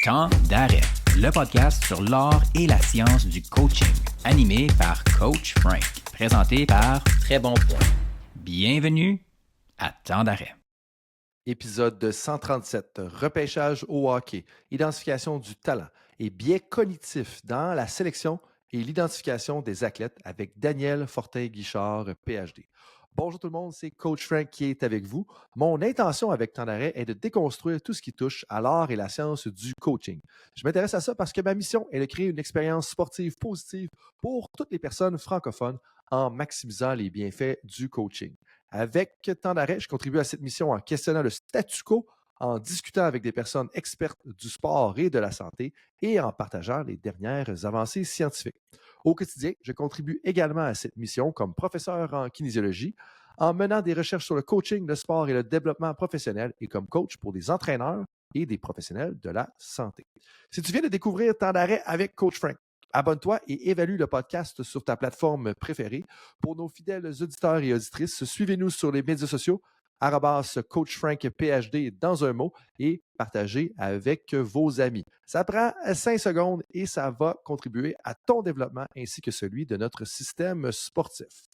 Temps d'arrêt, le podcast sur l'art et la science du coaching, animé par Coach Frank, présenté par Très Bon Point. Bienvenue à Temps d'arrêt. Épisode 137, repêchage au hockey, identification du talent et biais cognitifs dans la sélection et l'identification des athlètes avec Daniel Fortin-Guichard, PhD. Bonjour tout le monde, c'est Coach Frank qui est avec vous. Mon intention avec Temps d'arrêt est de déconstruire tout ce qui touche à l'art et la science du coaching. Je m'intéresse à ça parce que ma mission est de créer une expérience sportive positive pour toutes les personnes francophones en maximisant les bienfaits du coaching. Avec Temps d'arrêt, je contribue à cette mission en questionnant le statu quo, en discutant avec des personnes expertes du sport et de la santé et en partageant les dernières avancées scientifiques. Au quotidien, je contribue également à cette mission comme professeur en kinésiologie, en menant des recherches sur le coaching, le sport et le développement professionnel et comme coach pour des entraîneurs et des professionnels de la santé. Si tu viens de découvrir Temps d'arrêt avec Coach Frank, abonne-toi et évalue le podcast sur ta plateforme préférée. Pour nos fidèles auditeurs et auditrices, suivez-nous sur les médias sociaux, @CoachFrankPhD dans un mot et partagez avec vos amis. Ça prend 5 secondes et ça va contribuer à ton développement ainsi que celui de notre système sportif.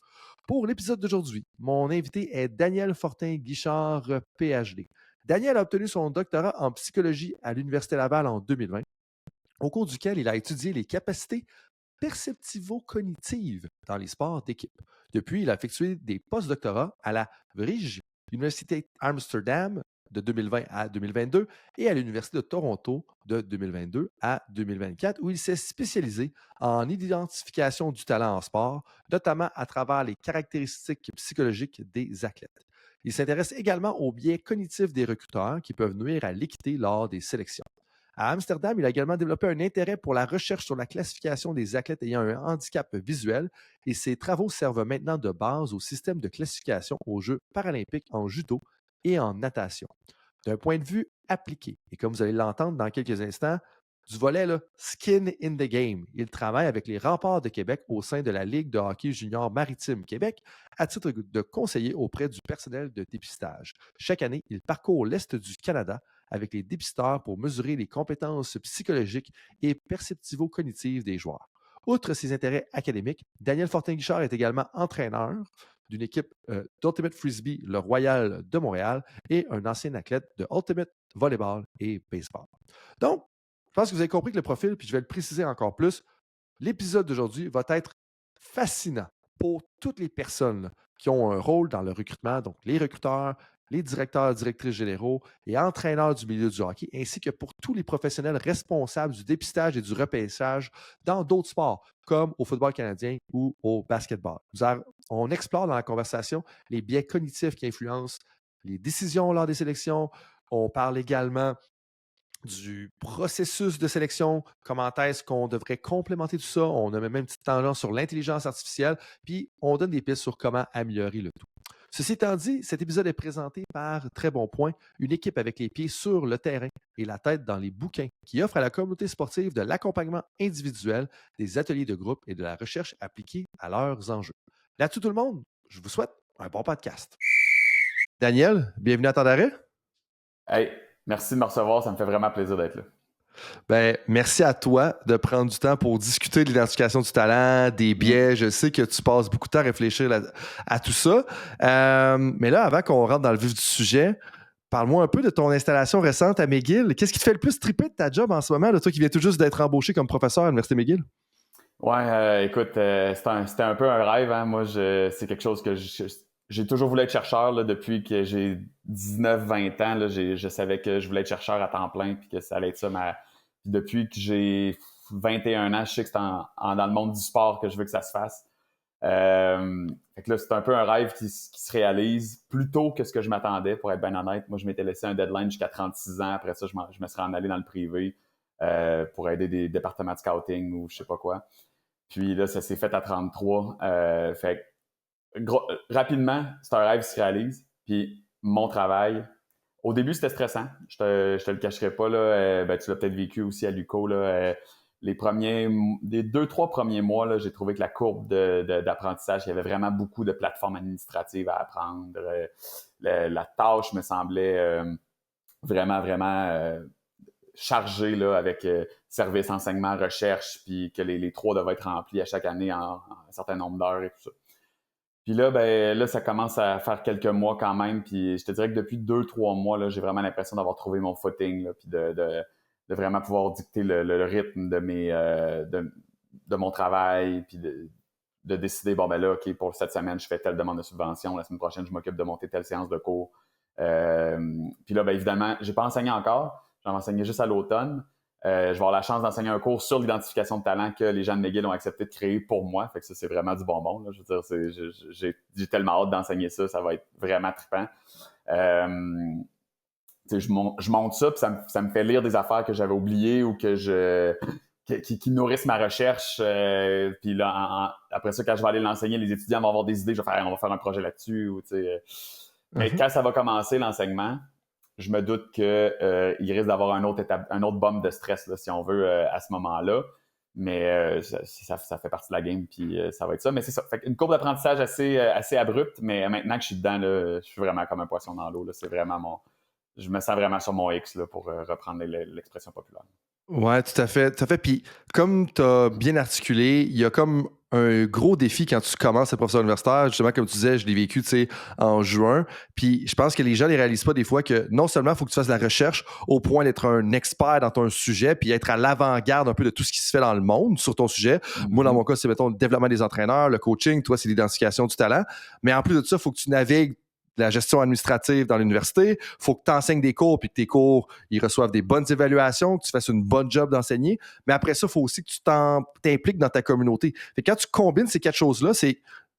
Pour l'épisode d'aujourd'hui, mon invité est Daniel Fortin-Guichard, PhD. Daniel a obtenu son doctorat en psychologie à l'Université Laval en 2020, au cours duquel il a étudié les capacités perceptivo-cognitives dans les sports d'équipe. Depuis, il a effectué des post-doctorats à la Vrije Université Amsterdam de 2020 à 2022 et à l'Université de Toronto de 2022 à 2024, où il s'est spécialisé en identification du talent en sport, notamment à travers les caractéristiques psychologiques des athlètes. Il s'intéresse également aux biais cognitifs des recruteurs qui peuvent nuire à l'équité lors des sélections. À Amsterdam, il a également développé un intérêt pour la recherche sur la classification des athlètes ayant un handicap visuel et ses travaux servent maintenant de base au système de classification aux Jeux paralympiques en judo et en natation. D'un point de vue appliqué, et comme vous allez l'entendre dans quelques instants, du volet là, Skin in the Game. Il travaille avec les Remparts de Québec au sein de la Ligue de hockey junior maritime Québec à titre de conseiller auprès du personnel de dépistage. Chaque année, il parcourt l'Est du Canada avec les dépisteurs pour mesurer les compétences psychologiques et perceptivo-cognitives des joueurs. Outre ses intérêts académiques, Daniel Fortin-Guichard est également entraîneur d'une équipe d'Ultimate Frisbee, le Royal de Montréal, et un ancien athlète de Ultimate Volleyball et Baseball. Donc, je pense que vous avez compris que le profil, puis je vais le préciser encore plus, l'épisode d'aujourd'hui va être fascinant pour toutes les personnes là, qui ont un rôle dans le recrutement, donc les recruteurs, les directeurs, directrices généraux et entraîneurs du milieu du hockey, ainsi que pour tous les professionnels responsables du dépistage et du repêchage dans d'autres sports, comme au football canadien ou au basketball. On explore dans la conversation les biais cognitifs qui influencent les décisions lors des sélections. On parle également du processus de sélection, comment est-ce qu'on devrait complémenter tout ça. On a même une petite tangente sur l'intelligence artificielle, puis on donne des pistes sur comment améliorer le tout. Ceci étant dit, cet épisode est présenté par Très Bon Point, une équipe avec les pieds sur le terrain et la tête dans les bouquins, qui offre à la communauté sportive de l'accompagnement individuel, des ateliers de groupe et de la recherche appliquée à leurs enjeux. Là-dessus tout le monde, je vous souhaite un bon podcast. Daniel, bienvenue à Temps d'arrêt. Hey, merci de me recevoir, ça me fait vraiment plaisir d'être là. Ben, merci à toi de prendre du temps pour discuter de l'identification du talent, des biais. Je sais que tu passes beaucoup de temps à réfléchir à tout ça. Mais là, avant qu'on rentre dans le vif du sujet, parle-moi un peu de ton installation récente à McGill. Qu'est-ce qui te fait le plus triper de ta job en ce moment, là, toi qui viens tout juste d'être embauché comme professeur à l'Université McGill? Ouais, écoute, c'était un peu un rêve. Hein. Moi, c'est quelque chose que j'ai toujours voulu être chercheur là, depuis que j'ai 19-20 ans. Là, je savais que je voulais être chercheur à temps plein puis que ça allait être ça. Puis depuis que j'ai 21 ans, je sais que c'est dans le monde du sport que je veux que ça se fasse. Fait que là, c'est un peu un rêve qui se réalise plus tôt que ce que je m'attendais, pour être bien honnête. Moi, je m'étais laissé un deadline jusqu'à 36 ans. Après ça, je me serais en allé dans le privé pour aider des départements de scouting ou je sais pas quoi. Puis là, ça s'est fait à 33. Fait rapidement, c'est un rêve qui se réalise. Puis mon travail, au début, c'était stressant. Je te le cacherai pas. Là. Tu l'as peut-être vécu aussi à l'UQO. Là. Les 2-3 premiers mois, là, j'ai trouvé que la courbe d'apprentissage, il y avait vraiment beaucoup de plateformes administratives à apprendre. La tâche me semblait vraiment chargé là, avec service, enseignement, recherche, puis que les 3 devaient être remplis à chaque année en un certain nombre d'heures et tout ça. Puis là, là, ça commence à faire quelques mois quand même. Puis je te dirais que depuis 2-3 mois, là, j'ai vraiment l'impression d'avoir trouvé mon footing, là, puis de vraiment pouvoir dicter le rythme de mon travail, puis de décider, bon, ben là, OK, pour cette semaine, je fais telle demande de subvention. La semaine prochaine, je m'occupe de monter telle séance de cours. Puis là, ben évidemment, j'ai pas enseigné encore. J'en vais enseigner juste à l'automne. Je vais avoir la chance d'enseigner un cours sur l'identification de talent que les gens de McGill ont accepté de créer pour moi. Fait que ça, c'est vraiment du bonbon. Là. Je veux dire, j'ai tellement hâte d'enseigner ça. Ça va être vraiment trippant. Je monte ça, puis ça me fait lire des affaires que j'avais oubliées ou qui nourrissent ma recherche. Puis là, après ça, quand je vais aller l'enseigner, les étudiants vont avoir des idées. On va faire un projet là-dessus. Mais quand ça va commencer, l'enseignement, je me doute qu'il risque d'avoir un autre bump de stress, là, si on veut, à ce moment-là. Mais ça fait partie de la game, puis ça va être ça. Mais c'est ça. Fait une courbe d'apprentissage assez abrupte, mais maintenant que je suis dedans, là, je suis vraiment comme un poisson dans l'eau. Là. C'est vraiment je me sens vraiment sur mon X là, pour reprendre l'expression populaire. Ouais, tout à fait. Tout à fait. Puis, comme tu as bien articulé, il y a comme un gros défi quand tu commences à être professeur universitaire. Justement, comme tu disais, je l'ai vécu, tu sais, en juin. Puis, je pense que les gens ne réalisent pas des fois que non seulement il faut que tu fasses de la recherche au point d'être un expert dans ton sujet, puis être à l'avant-garde un peu de tout ce qui se fait dans le monde sur ton sujet. Mm-hmm. Moi, dans mon cas, c'est, mettons, le développement des entraîneurs, le coaching. Toi, c'est l'identification du talent. Mais en plus de ça, il faut que tu navigues la gestion administrative dans l'université, il faut que tu enseignes des cours puis que tes cours, ils reçoivent des bonnes évaluations, que tu fasses une bonne job d'enseigner. Mais après ça, il faut aussi que tu t'impliques dans ta communauté. Fait que quand tu combines ces 4 choses-là,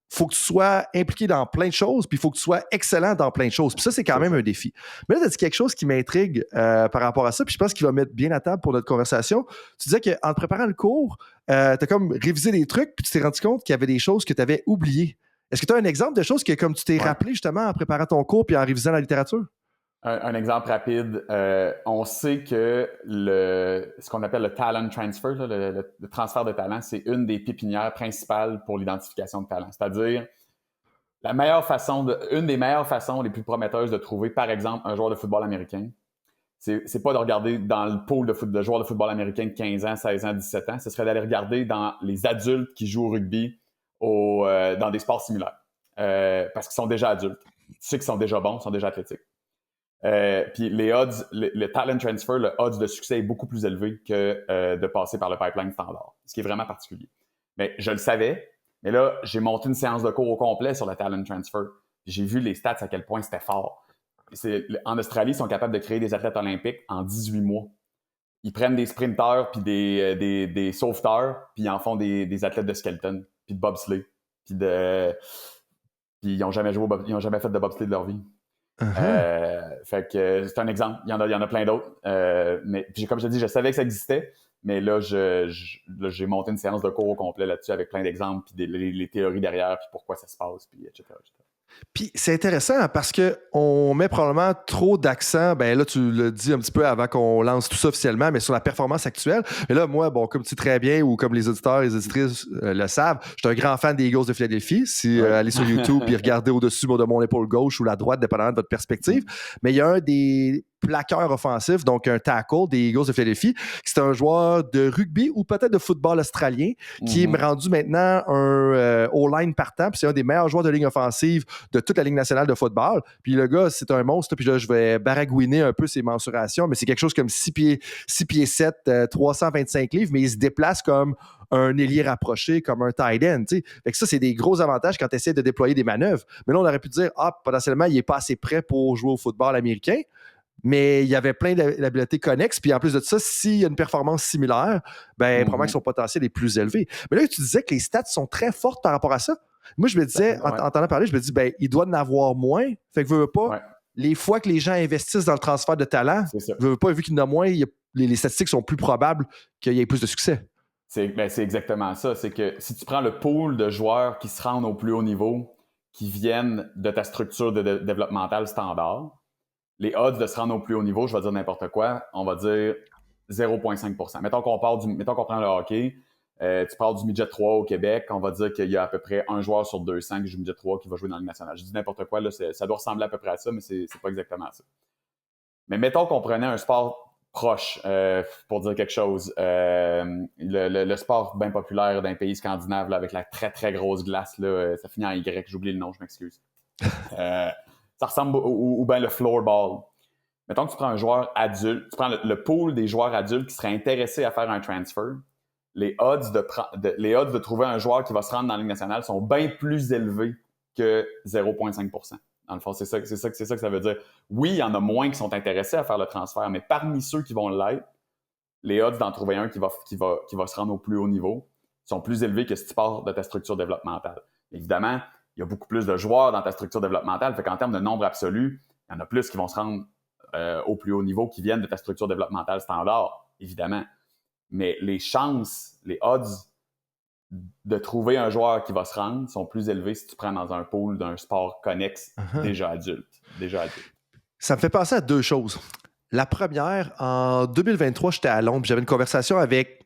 faut que tu sois impliqué dans plein de choses, puis il faut que tu sois excellent dans plein de choses. Puis ça, c'est quand même un défi. Mais là, tu as dit quelque chose qui m'intrigue par rapport à ça, puis je pense qu'il va mettre bien à table pour notre conversation. Tu disais qu'en te préparant le cours, tu as comme révisé des trucs, puis tu t'es rendu compte qu'il y avait des choses que tu avais oubliées. Est-ce que tu as un exemple de choses que comme tu t'es rappelé justement en préparant ton cours puis en révisant la littérature? Un exemple rapide, on sait que ce qu'on appelle le talent transfer, là, le transfert de talent, c'est une des pépinières principales pour l'identification de talent. C'est-à-dire, une des meilleures façons les plus prometteuses de trouver, par exemple, un joueur de football américain, c'est pas de regarder dans le pool de joueurs de football américain de 15 ans, 16 ans, 17 ans, ce serait d'aller regarder dans les adultes qui jouent au rugby dans des sports similaires. Parce qu'ils sont déjà adultes. Ceux qui sont déjà bons sont déjà athlétiques. Puis les odds, le talent transfer, le odds de succès est beaucoup plus élevé que de passer par le pipeline standard, ce qui est vraiment particulier. Mais je le savais, mais là, j'ai monté une séance de cours au complet sur le talent transfer. J'ai vu les stats à quel point c'était fort. En Australie, ils sont capables de créer des athlètes olympiques en 18 mois. Ils prennent des sprinteurs puis des sauveteurs, puis ils en font des athlètes de skeleton, puis de bobsleigh, puis ils n'ont jamais fait de bobsleigh de leur vie. Uh-huh. Fait que c'est un exemple. Il y en a plein d'autres. Mais puis, comme je te dis, je savais que ça existait, mais là, j'ai monté une séance de cours au complet là-dessus avec plein d'exemples, puis les théories derrière, puis pourquoi ça se passe, puis etc. Puis c'est intéressant parce qu'on met probablement trop d'accent, ben là tu l'as dit un petit peu avant qu'on lance tout ça officiellement, mais sur la performance actuelle. Mais là, moi, bon, comme tu sais très bien ou comme les auditeurs et les auditrices le savent, je suis un grand fan des Eagles de Philadelphie. Si allez sur YouTube et regardez au-dessus de mon épaule gauche ou la droite, dépendamment de votre perspective. Mais il y a un des plaqueur offensif, donc un tackle des Eagles de Philadelphie. C'est un joueur de rugby ou peut-être de football australien qui est rendu maintenant un O-line partant. Puis c'est un des meilleurs joueurs de ligne offensive de toute la Ligue nationale de football. Puis le gars, c'est un monstre. Puis là, je vais baragouiner un peu ses mensurations, mais c'est quelque chose comme 6 pieds 7, 325 livres, mais il se déplace comme un ailier rapproché, comme un tight end. T'sais. Fait que ça, c'est des gros avantages quand tu essaies de déployer des manœuvres. Mais là, on aurait pu dire, potentiellement, il n'est pas assez prêt pour jouer au football américain. Mais il y avait plein d'habiletés connexes. Puis en plus de ça, s'il y a une performance similaire, probablement que son potentiel est plus élevé. Mais là, tu disais que les stats sont très fortes par rapport à ça. Moi, je me disais, en t'entendant parler, je me dis, il doit en avoir moins. Fait que veux pas, les fois que les gens investissent dans le transfert de talent, veux pas, vu qu'il y en a moins, les statistiques sont plus probables qu'il y ait plus de succès. C'est exactement ça. C'est que si tu prends le pool de joueurs qui se rendent au plus haut niveau, qui viennent de ta structure développementale standard, les odds de se rendre au plus haut niveau, je vais dire n'importe quoi, on va dire 0,5%. Mettons qu'on prend le hockey, tu parles du midget 3 au Québec, on va dire qu'il y a à peu près un joueur sur 200 qui joue midget 3 qui va jouer dans la Ligue nationale. Je dis n'importe quoi, là, ça doit ressembler à peu près à ça, mais c'est pas exactement ça. Mais mettons qu'on prenait un sport proche, pour dire quelque chose. Le sport bien populaire d'un pays scandinave, là, avec la très, très grosse glace, là, ça finit en Y, j'oublie le nom, je m'excuse. Ça ressemble ou bien le floorball. Mettons que tu prends un joueur adulte, tu prends le pool des joueurs adultes qui seraient intéressés à faire un transfer, les odds de trouver un joueur qui va se rendre dans la Ligue nationale sont bien plus élevés que 0,5%. Dans le fond, c'est ça que ça veut dire. Oui, il y en a moins qui sont intéressés à faire le transfert, mais parmi ceux qui vont l'être, les odds d'en trouver un qui va se rendre au plus haut niveau sont plus élevés que si tu pars de ta structure développementale. Évidemment, il y a beaucoup plus de joueurs dans ta structure développementale, fait qu'en termes de nombre absolu, il y en a plus qui vont se rendre au plus haut niveau qui viennent de ta structure développementale standard, évidemment. Mais les chances, les odds de trouver un joueur qui va se rendre sont plus élevés si tu prends dans un pool d'un sport connexe déjà adulte. Ça me fait penser à deux choses. La première, en 2023, j'étais à Londres, j'avais une conversation avec,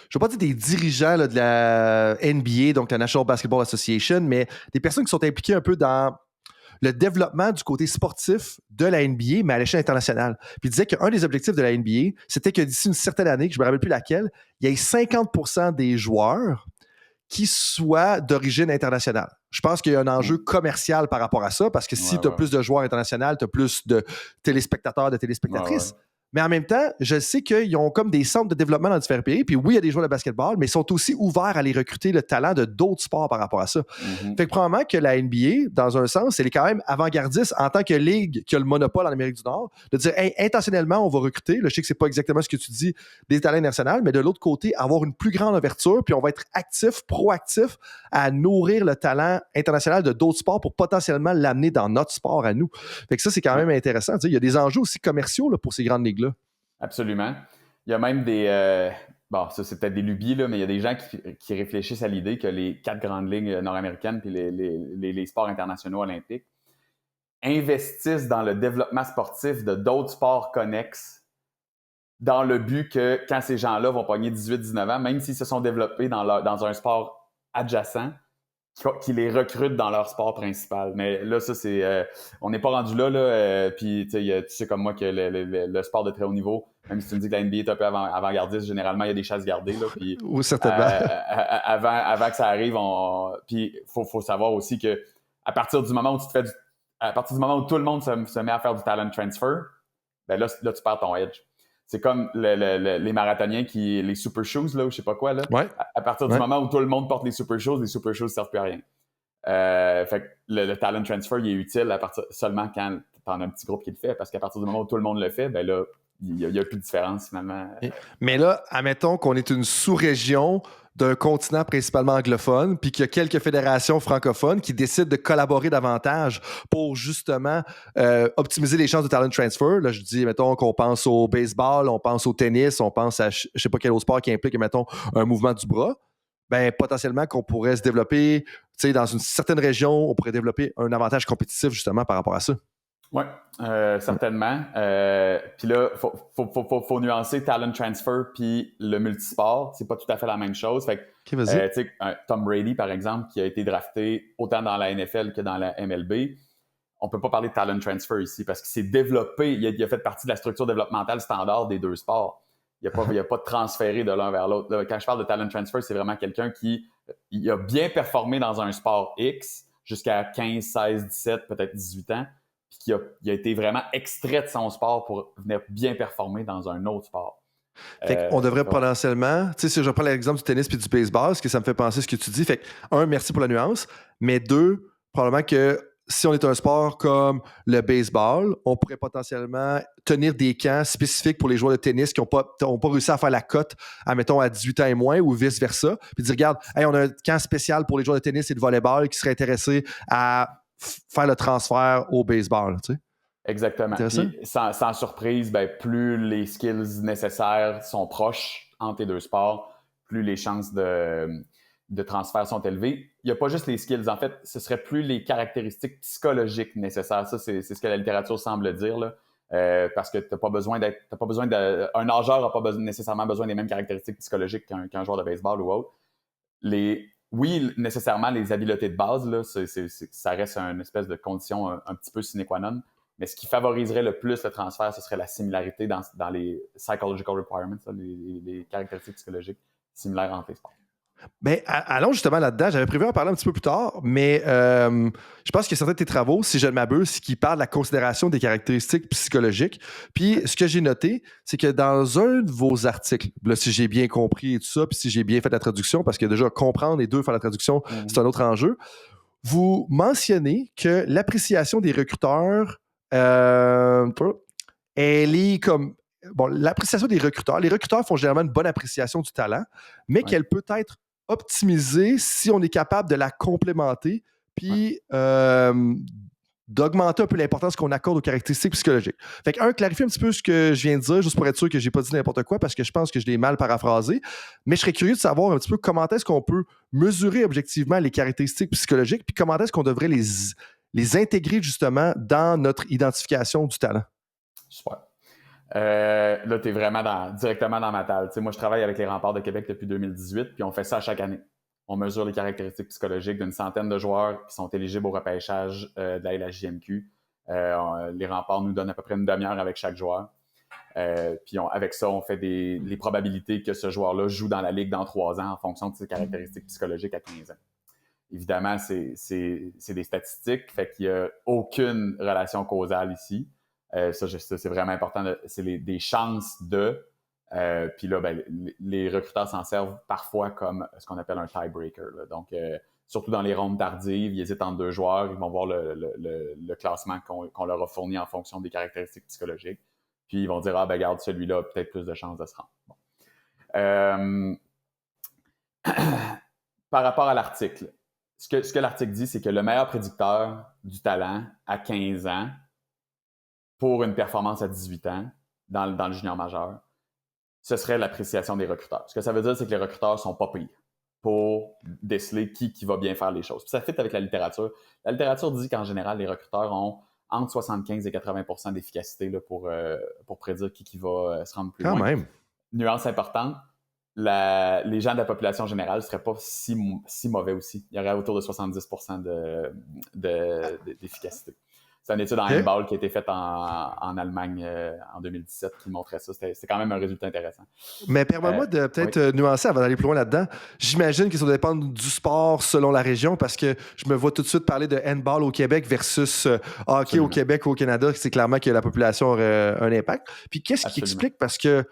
je ne vais pas dire des dirigeants là, de la NBA, donc la National Basketball Association, mais des personnes qui sont impliquées un peu dans le développement du côté sportif de la NBA, mais à l'échelle internationale. Puis il disait qu'un des objectifs de la NBA, c'était que d'ici une certaine année, que je ne me rappelle plus laquelle, il y ait 50% des joueurs qui soient d'origine internationale. Je pense qu'il y a un enjeu commercial par rapport à ça, parce que si tu as plus de joueurs internationaux, tu as plus de téléspectateurs, de téléspectatrices. Ouais. Mais en même temps, je sais qu'ils ont comme des centres de développement dans différents pays. Puis oui, il y a des joueurs de basketball, mais ils sont aussi ouverts à aller recruter le talent de d'autres sports par rapport à ça. Fait que probablement que la NBA, dans un sens, elle est quand même avant-gardiste en tant que ligue qui a le monopole en Amérique du Nord, de dire hey, intentionnellement, on va recruter. Là, je sais que c'est pas exactement ce que tu dis des talents internationaux, mais de l'autre côté, avoir une plus grande ouverture, puis on va être actif, proactif à nourrir le talent international de d'autres sports pour potentiellement l'amener dans notre sport à nous. Fait que ça, c'est quand même intéressant. Il y a des enjeux aussi commerciaux là, pour ces grandes ligues-là. Absolument. Il y a même des... bon, ça, c'est peut-être des lubies, là, mais il y a des gens qui réfléchissent à l'idée que les 4 grandes ligues nord-américaines puis les sports internationaux olympiques investissent dans le développement sportif de d'autres sports connexes dans le but que quand ces gens-là vont pogner 18-19 ans, même s'ils se sont développés dans un sport adjacent, qui les recrutent dans leur sport principal. Mais là, ça, c'est... on n'est pas rendu là puis tu sais comme moi que le sport de très haut niveau, même si tu me dis que la NBA est un peu avant-gardiste, généralement, il y a des chasses gardées. Là, puis, oui, certainement. Avant que ça arrive, puis il faut savoir aussi que à partir du moment où à partir du moment où tout le monde se met à faire du talent transfer, ben là tu perds ton edge. C'est comme les marathoniens les super shoes, là, ou je sais pas quoi, là. Ouais. À partir du moment où tout le monde porte les super shoes servent plus à rien. Fait que le talent transfer, il est utile seulement quand t'en as un petit groupe qui le fait, parce qu'à partir du moment où tout le monde le fait, ben là, il y a plus de différence, finalement. Mais là, admettons qu'on est une sous-région d'un continent principalement anglophone, puis qu'il y a quelques fédérations francophones qui décident de collaborer davantage pour justement optimiser les chances de talent transfer. Là, je dis, mettons qu'on pense au baseball, on pense au tennis, on pense à je sais pas quel autre sport qui implique, mettons, un mouvement du bras. Ben, potentiellement qu'on pourrait se développer, tu sais, dans une certaine région, on pourrait développer un avantage compétitif justement par rapport à ça. Oui, certainement. Puis là, faut nuancer talent transfer puis le multisport. C'est pas tout à fait la même chose. Fait que, tu sais, Tom Brady, par exemple, qui a été drafté autant dans la NFL que dans la MLB, on peut pas parler de talent transfer ici parce qu'il s'est développé, il a fait partie de la structure développementale standard des deux sports. Il n'y a pas de transféré de l'un vers l'autre. Là, quand je parle de talent transfer, c'est vraiment quelqu'un qui il a bien performé dans un sport X jusqu'à 15, 16, 17, peut-être 18 ans. Puis il a été vraiment extrait de son sport pour venir bien performer dans un autre sport. Fait qu'on devrait potentiellement, tu sais, si je prends l'exemple du tennis puis du baseball, parce que ça me fait penser à ce que tu dis. Fait que, un, merci pour la nuance, mais deux, probablement que si on est un sport comme le baseball, on pourrait potentiellement tenir des camps spécifiques pour les joueurs de tennis qui n'ont pas réussi à faire la cote, admettons, à 18 ans et moins ou vice-versa. Puis dire, regarde, hey, on a un camp spécial pour les joueurs de tennis et de volleyball qui seraient intéressés à faire le transfert au baseball, tu sais. Exactement. Puis, sans surprise, ben, plus les skills nécessaires sont proches entre les deux sports, plus les chances de transfert sont élevées. Il n'y a pas juste les skills. En fait, ce serait plus les caractéristiques psychologiques nécessaires. Ça, c'est ce que la littérature semble dire, là. Parce que un nageur n'a pas nécessairement besoin des mêmes caractéristiques psychologiques qu'un joueur de baseball ou autre. Oui, nécessairement, les habiletés de base, là, ça reste une espèce de condition un petit peu sine qua non. Mais ce qui favoriserait le plus le transfert, ce serait la similarité dans les psychological requirements, les caractéristiques psychologiques similaires entre les sports. Ben, allons justement là-dedans. J'avais prévu en parler un petit peu plus tard, mais je pense qu'il y a certains de tes travaux, si je ne m'abuse, qui parlent de la considération des caractéristiques psychologiques. Puis, ce que j'ai noté, c'est que dans un de vos articles, là, si j'ai bien compris et tout ça, puis si j'ai bien fait la traduction, parce que déjà, comprendre et deux, faire la traduction, c'est un autre enjeu, vous mentionnez que l'appréciation des recruteurs, elle est comme... Bon, l'appréciation des recruteurs, les recruteurs font généralement une bonne appréciation du talent, mais qu'elle peut être optimisée si on est capable de la complémenter, puis d'augmenter un peu l'importance qu'on accorde aux caractéristiques psychologiques. Fait que, clarifier un petit peu ce que je viens de dire, juste pour être sûr que j'ai pas dit n'importe quoi, parce que je pense que je l'ai mal paraphrasé, mais je serais curieux de savoir un petit peu comment est-ce qu'on peut mesurer objectivement les caractéristiques psychologiques, puis comment est-ce qu'on devrait les intégrer justement dans notre identification du talent. Super. Là, tu es vraiment directement dans ma table. Moi, je travaille avec les Remparts de Québec depuis 2018, puis on fait ça chaque année. On mesure les caractéristiques psychologiques d'une centaine de joueurs qui sont éligibles au repêchage de la LHJMQ. Les Remparts nous donnent à peu près une demi-heure avec chaque joueur. Puis avec ça, on fait les probabilités que ce joueur-là joue dans la Ligue dans 3 ans en fonction de ses caractéristiques psychologiques à 15 ans. Évidemment, c'est des statistiques, fait qu'il n'y a aucune relation causale ici. Ça, c'est vraiment important. C'est des chances de. Puis là, les recruteurs s'en servent parfois comme ce qu'on appelle un tiebreaker. Donc, surtout dans les rondes tardives, ils hésitent entre 2 joueurs, ils vont voir le classement qu'on leur a fourni en fonction des caractéristiques psychologiques. Puis ils vont dire, regarde, celui-là a peut-être plus de chances de se rendre. Bon. Par rapport à l'article, ce que l'article dit, c'est que le meilleur prédicteur du talent à 15 ans, pour une performance à 18 ans dans le junior majeur, ce serait l'appréciation des recruteurs. Ce que ça veut dire, c'est que les recruteurs sont pas payés pour déceler qui va bien faire les choses. Puis ça fit avec la littérature. La littérature dit qu'en général, les recruteurs ont entre 75 et 80% d'efficacité là, pour prédire qui va se rendre plus loin. Quand même. Nuance importante, les gens de la population générale ne seraient pas si mauvais aussi. Il y aurait autour de 70% d'efficacité. C'est une étude en handball qui a été faite en Allemagne en 2017 qui montrait ça. C'était quand même un résultat intéressant. Mais permets-moi de peut-être nuancer avant d'aller plus loin là-dedans. J'imagine que ça doit dépendre du sport selon la région parce que je me vois tout de suite parler de handball au Québec versus hockey au Québec ou au Canada. C'est clairement que la population aurait un impact. Puis qu'est-ce qui explique? Parce que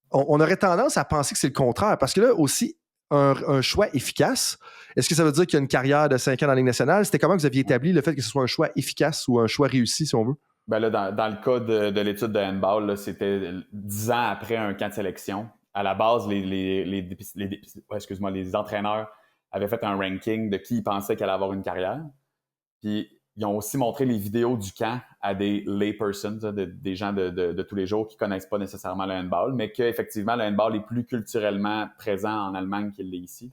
on aurait tendance à penser que c'est le contraire. Parce que là aussi, un choix efficace, est-ce que ça veut dire qu'il y a une carrière de 5 ans dans la Ligue nationale? C'était comment que vous aviez établi le fait que ce soit un choix efficace ou un choix réussi, si on veut? Ben là, dans le cas de l'étude de handball, là, c'était 10 ans après un camp de sélection. À la base, les entraîneurs avaient fait un ranking de qui ils pensaient qu'elle allait avoir une carrière. Puis, ils ont aussi montré les vidéos du camp à des laypersons, des gens de tous les jours qui ne connaissent pas nécessairement le handball, mais qu'effectivement, le handball est plus culturellement présent en Allemagne qu'il l'est ici.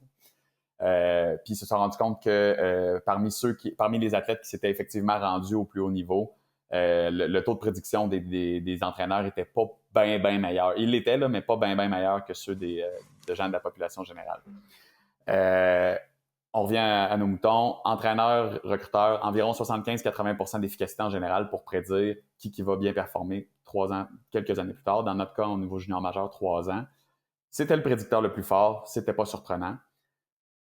Puis, ils se sont rendus compte que parmi les athlètes qui s'étaient effectivement rendus au plus haut niveau, le taux de prédiction des entraîneurs n'était pas bien meilleur. Il l'était, là, mais pas bien meilleur que ceux des gens de la population générale. On revient à nos moutons. Entraîneurs, recruteurs, environ 75-80% d'efficacité en général pour prédire qui va bien performer quelques années plus tard. Dans notre cas, au niveau junior majeur, 3 ans. C'était le prédicteur le plus fort. C'était pas surprenant.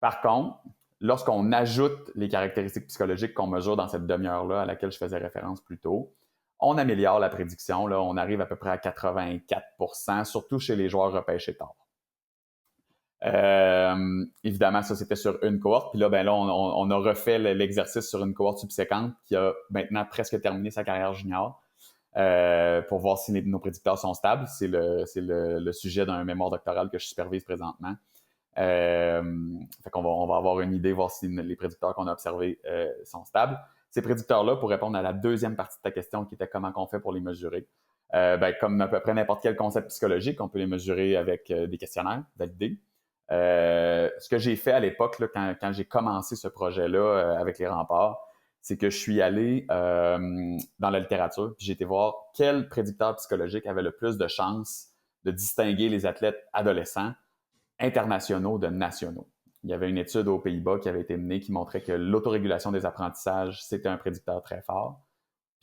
Par contre, lorsqu'on ajoute les caractéristiques psychologiques qu'on mesure dans cette demi-heure-là à laquelle je faisais référence plus tôt, on améliore la prédiction. Là, on arrive à peu près à 84%, surtout chez les joueurs repêchés tard. Évidemment, ça, c'était sur une cohorte. Puis là, on a refait l'exercice sur une cohorte subséquente qui a maintenant presque terminé sa carrière junior pour voir si nos prédicteurs sont stables. C'est le sujet d'un mémoire doctoral que je supervise présentement. Fait qu'on va avoir une idée, voir si les prédicteurs qu'on a observés sont stables. Ces prédicteurs-là, pour répondre à la deuxième partie de ta question, qui était comment on fait pour les mesurer, comme à peu près n'importe quel concept psychologique, on peut les mesurer avec des questionnaires validés. Ce que j'ai fait à l'époque, là, quand j'ai commencé ce projet-là avec les Remparts, c'est que je suis allé dans la littérature, puis j'ai été voir quel prédicteur psychologique avait le plus de chances de distinguer les athlètes adolescents internationaux de nationaux. Il y avait une étude aux Pays-Bas qui avait été menée qui montrait que l'autorégulation des apprentissages, c'était un prédicteur très fort.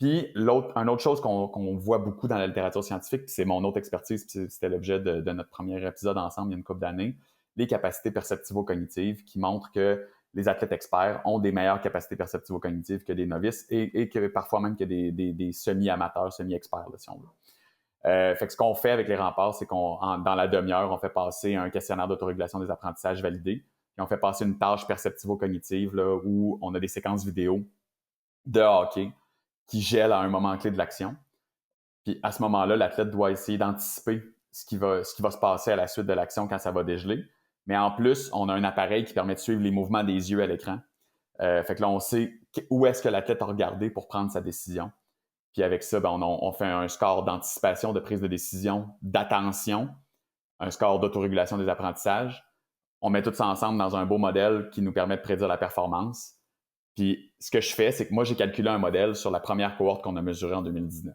Puis une autre chose qu'on voit beaucoup dans la littérature scientifique, puis c'est mon autre expertise, puis c'était l'objet de notre premier épisode ensemble il y a une couple d'années, les capacités perceptivo-cognitives qui montrent que les athlètes experts ont des meilleures capacités perceptivo-cognitives que des novices et que parfois même que des semi-amateurs, semi-experts, là, si on veut. Fait que ce qu'on fait avec les remparts, c'est dans la demi-heure, on fait passer un questionnaire d'autorégulation des apprentissages validé, puis on fait passer une tâche perceptivo-cognitive là, où on a des séquences vidéo de hockey qui gèlent à un moment clé de l'action. Puis à ce moment-là, l'athlète doit essayer d'anticiper ce qui va se passer à la suite de l'action quand ça va dégeler. Mais en plus, on a un appareil qui permet de suivre les mouvements des yeux à l'écran. Fait que là, on sait où est-ce que l'athlète a regardé pour prendre sa décision. Puis avec ça, ben, on fait un score d'anticipation, de prise de décision, d'attention, un score d'autorégulation des apprentissages. On met tout ça ensemble dans un beau modèle qui nous permet de prédire la performance. Puis ce que je fais, c'est que moi, j'ai calculé un modèle sur la première cohorte qu'on a mesurée en 2019.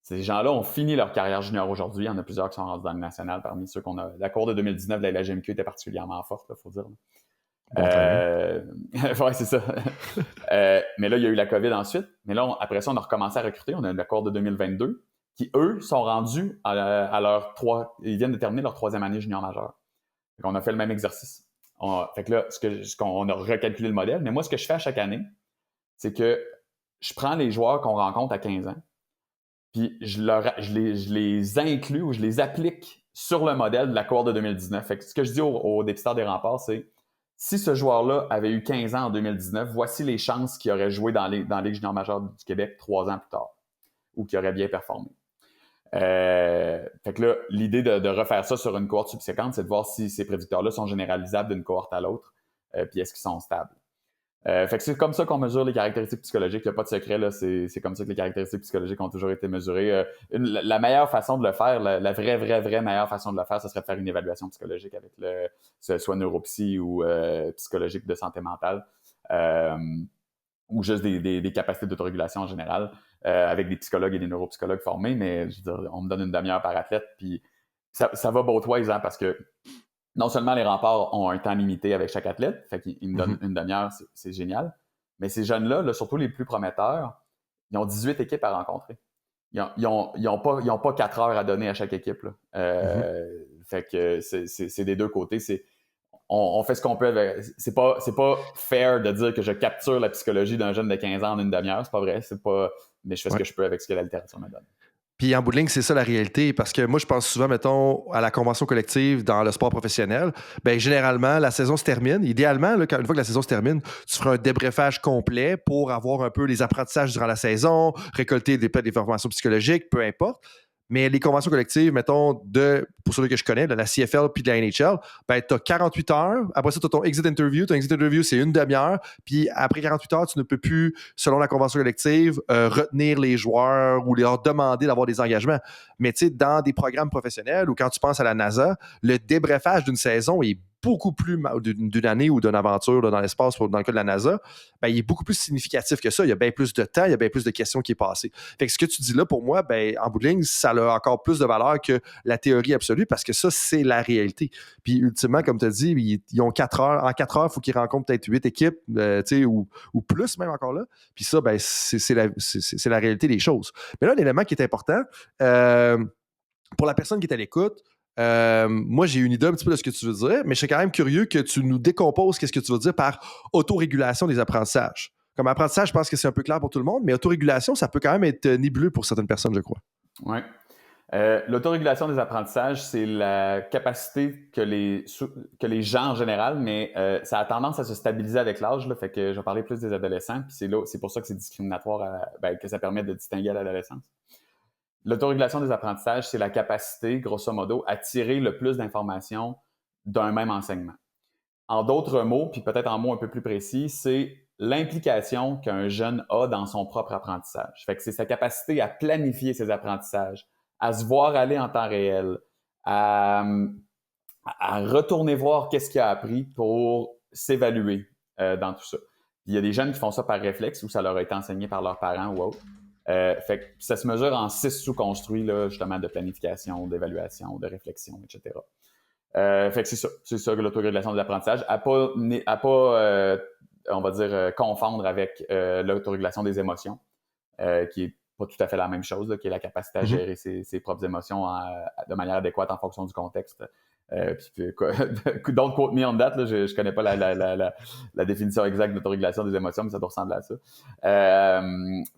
Ces gens-là ont fini leur carrière junior aujourd'hui. Il y en a plusieurs qui sont rendus dans le national parmi ceux qu'on a. La cohorte de 2019 de la LHMQ était particulièrement forte, il faut dire. Ouais, c'est ça. Mais là, il y a eu la COVID ensuite. Mais là, après ça, on a recommencé à recruter. On a la cohorte de 2022 qui, eux, sont rendus à leur ils viennent de terminer leur 3e année junior majeur. On a fait le même exercice. Fait que là, on a recalculé le modèle. Mais moi, ce que je fais à chaque année, c'est que je prends les joueurs qu'on rencontre à 15 ans, puis je les inclus ou je les applique sur le modèle de la cohorte de 2019. Fait que ce que je dis aux dépisteurs des remparts, c'est si ce joueur-là avait eu 15 ans en 2019, voici les chances qu'il aurait joué dans les juniors majeures du Québec 3 ans plus tard ou qu'il aurait bien performé. Fait que là, l'idée de refaire ça sur une cohorte subséquente, c'est de voir si ces prédicteurs-là sont généralisables d'une cohorte à l'autre, puis est-ce qu'ils sont stables. Fait que c'est comme ça qu'on mesure les caractéristiques psychologiques. Il n'y a pas de secret, là. C'est comme ça que les caractéristiques psychologiques ont toujours été mesurées. La meilleure façon de le faire, la vraie meilleure façon de le faire, ce serait de faire une évaluation psychologique avec soit neuropsy ou psychologique de santé mentale, ou juste des capacités d'autorégulation en général, avec des psychologues et des neuropsychologues formés. Mais je veux dire, on me donne une demi-heure par athlète, puis ça va both ways, hein, parce que non seulement les remparts ont un temps limité avec chaque athlète, fait qu'ils me donnent une demi-heure, c'est génial, mais ces jeunes-là, surtout les plus prometteurs, ils ont 18 équipes à rencontrer. Ils ont pas 4 heures à donner à chaque équipe. Là. Fait que c'est des deux côtés. On fait ce qu'on peut. C'est pas fair de dire que je capture la psychologie d'un jeune de 15 ans en une demi-heure, c'est pas vrai. Mais je fais ce que je peux avec ce que la littérature me donne. Puis en bout de ligne, c'est ça la réalité, parce que moi, je pense souvent, mettons, à la convention collective dans le sport professionnel. Bien, généralement, la saison se termine. Idéalement, là, une fois que la saison se termine, tu feras un débriefage complet pour avoir un peu les apprentissages durant la saison, récolter des formations psychologiques, peu importe. Mais les conventions collectives, mettons, pour ceux que je connais, de la CFL puis de la NHL, ben, tu as 48 heures. Après ça, tu as ton exit interview. Ton exit interview, c'est une demi-heure. Puis après 48 heures, tu ne peux plus, selon la convention collective, retenir les joueurs ou leur demander d'avoir des engagements. Mais tu sais, dans des programmes professionnels ou quand tu penses à la NASA, le débriefage d'une saison est beaucoup plus d'une année ou d'une aventure là, dans l'espace, dans le cas de la NASA, ben, il est beaucoup plus significatif que ça. Il y a bien plus de temps, il y a bien plus de questions qui est passées. Fait que ce que tu dis là, pour moi, ben, en bout de ligne, ça a encore plus de valeur que la théorie absolue parce que ça, c'est la réalité. Puis ultimement, comme tu as dit, ils ont 4 heures. En 4 heures, il faut qu'ils rencontrent peut-être 8 équipes, ou plus même encore là. Puis ça, ben, c'est la réalité des choses. Mais là, l'élément qui est important, pour la personne qui est à l'écoute, moi, j'ai une idée un petit peu de ce que tu veux dire, mais je serais quand même curieux que tu nous décomposes qu'est-ce que tu veux dire par autorégulation des apprentissages. Comme apprentissage, je pense que c'est un peu clair pour tout le monde, mais autorégulation, ça peut quand même être nébuleux pour certaines personnes, je crois. Oui. L'autorégulation des apprentissages, c'est la capacité que les gens en général, mais ça a tendance à se stabiliser avec l'âge. Là, fait que je vais parler plus des adolescents, puis c'est pour ça que c'est discriminatoire, que ça permet de distinguer à l'adolescence. L'autorégulation des apprentissages, c'est la capacité, grosso modo, à tirer le plus d'informations d'un même enseignement. En d'autres mots, puis peut-être en mots un peu plus précis, c'est l'implication qu'un jeune a dans son propre apprentissage. Fait que c'est sa capacité à planifier ses apprentissages, à se voir aller en temps réel, à retourner voir qu'est-ce qu'il a appris pour s'évaluer dans tout ça. Puis il y a des jeunes qui font ça par réflexe ou ça leur a été enseigné par leurs parents ou autre. Fait que ça se mesure en 6 sous-construits, là, justement, de planification, d'évaluation, de réflexion, etc. Fait que c'est ça que l'autorégulation de l'apprentissage. À pas on va dire, confondre avec l'autorégulation des émotions. qui est pas tout à fait la même chose, là, qui est la capacité à gérer ses propres émotions de manière adéquate en fonction du contexte. Don't quote me on that, là, je connais pas la définition exacte d'autorégulation des émotions, mais ça doit ressembler à ça.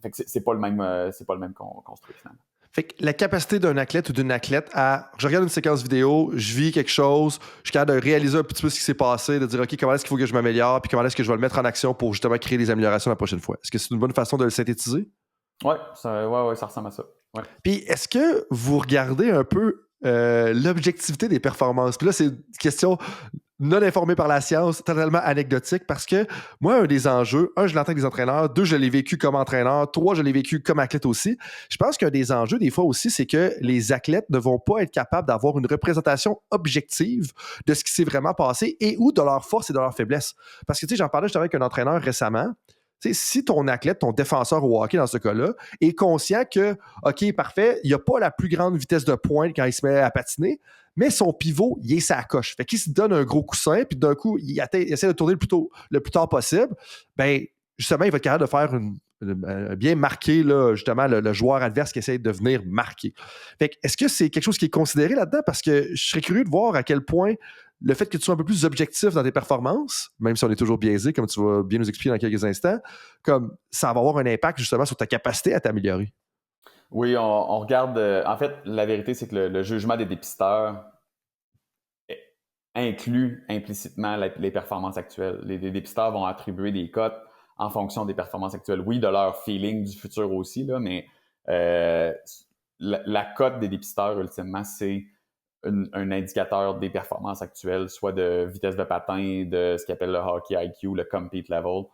Fait que c'est pas le même construit finalement. Fait que la capacité d'un athlète ou d'une athlète je regarde une séquence vidéo, je vis quelque chose, je suis capable de réaliser un petit peu ce qui s'est passé, de dire OK, comment est-ce qu'il faut que je m'améliore, puis comment est-ce que je vais le mettre en action pour justement créer des améliorations la prochaine fois. Est-ce que c'est une bonne façon de le synthétiser? Ouais, ça ressemble à ça. Ouais. Puis est-ce que vous regardez un peu l'objectivité des performances? Puis là, c'est une question non informée par la science, totalement anecdotique, parce que moi, un des enjeux, je l'entends avec des entraîneurs, 2, je l'ai vécu comme entraîneur, 3, je l'ai vécu comme athlète aussi. Je pense qu'un des enjeux, des fois aussi, c'est que les athlètes ne vont pas être capables d'avoir une représentation objective de ce qui s'est vraiment passé et ou de leurs forces et de leurs faiblesses. Parce que, tu sais, j'en parlais justement avec un entraîneur récemment. T'sais, si ton athlète, ton défenseur au hockey dans ce cas-là, est conscient que, OK, parfait, il n'a pas la plus grande vitesse de pointe quand il se met à patiner, mais son pivot, il est sa coche. Fait qu'il se donne un gros coussin, puis d'un coup, il essaie de tourner le plus tard possible. Ben, justement, il va être capable de faire bien marquer là, justement le joueur adverse qui essaie de venir marquer. Fait que, est-ce que c'est quelque chose qui est considéré là-dedans? Parce que je serais curieux de voir à quel point le fait que tu sois un peu plus objectif dans tes performances, même si on est toujours biaisé, comme tu vas bien nous expliquer dans quelques instants, comme ça va avoir un impact justement sur ta capacité à t'améliorer. Oui, on regarde. En fait, la vérité, c'est que le jugement des dépisteurs inclut implicitement les performances actuelles. Les dépisteurs vont attribuer des cotes en fonction des performances actuelles. Oui, de leur feeling du futur aussi, là, mais la cote des dépisteurs, ultimement, c'est un indicateur des performances actuelles, soit de vitesse de patin, de ce qu'ils appellent le hockey IQ, le compete level.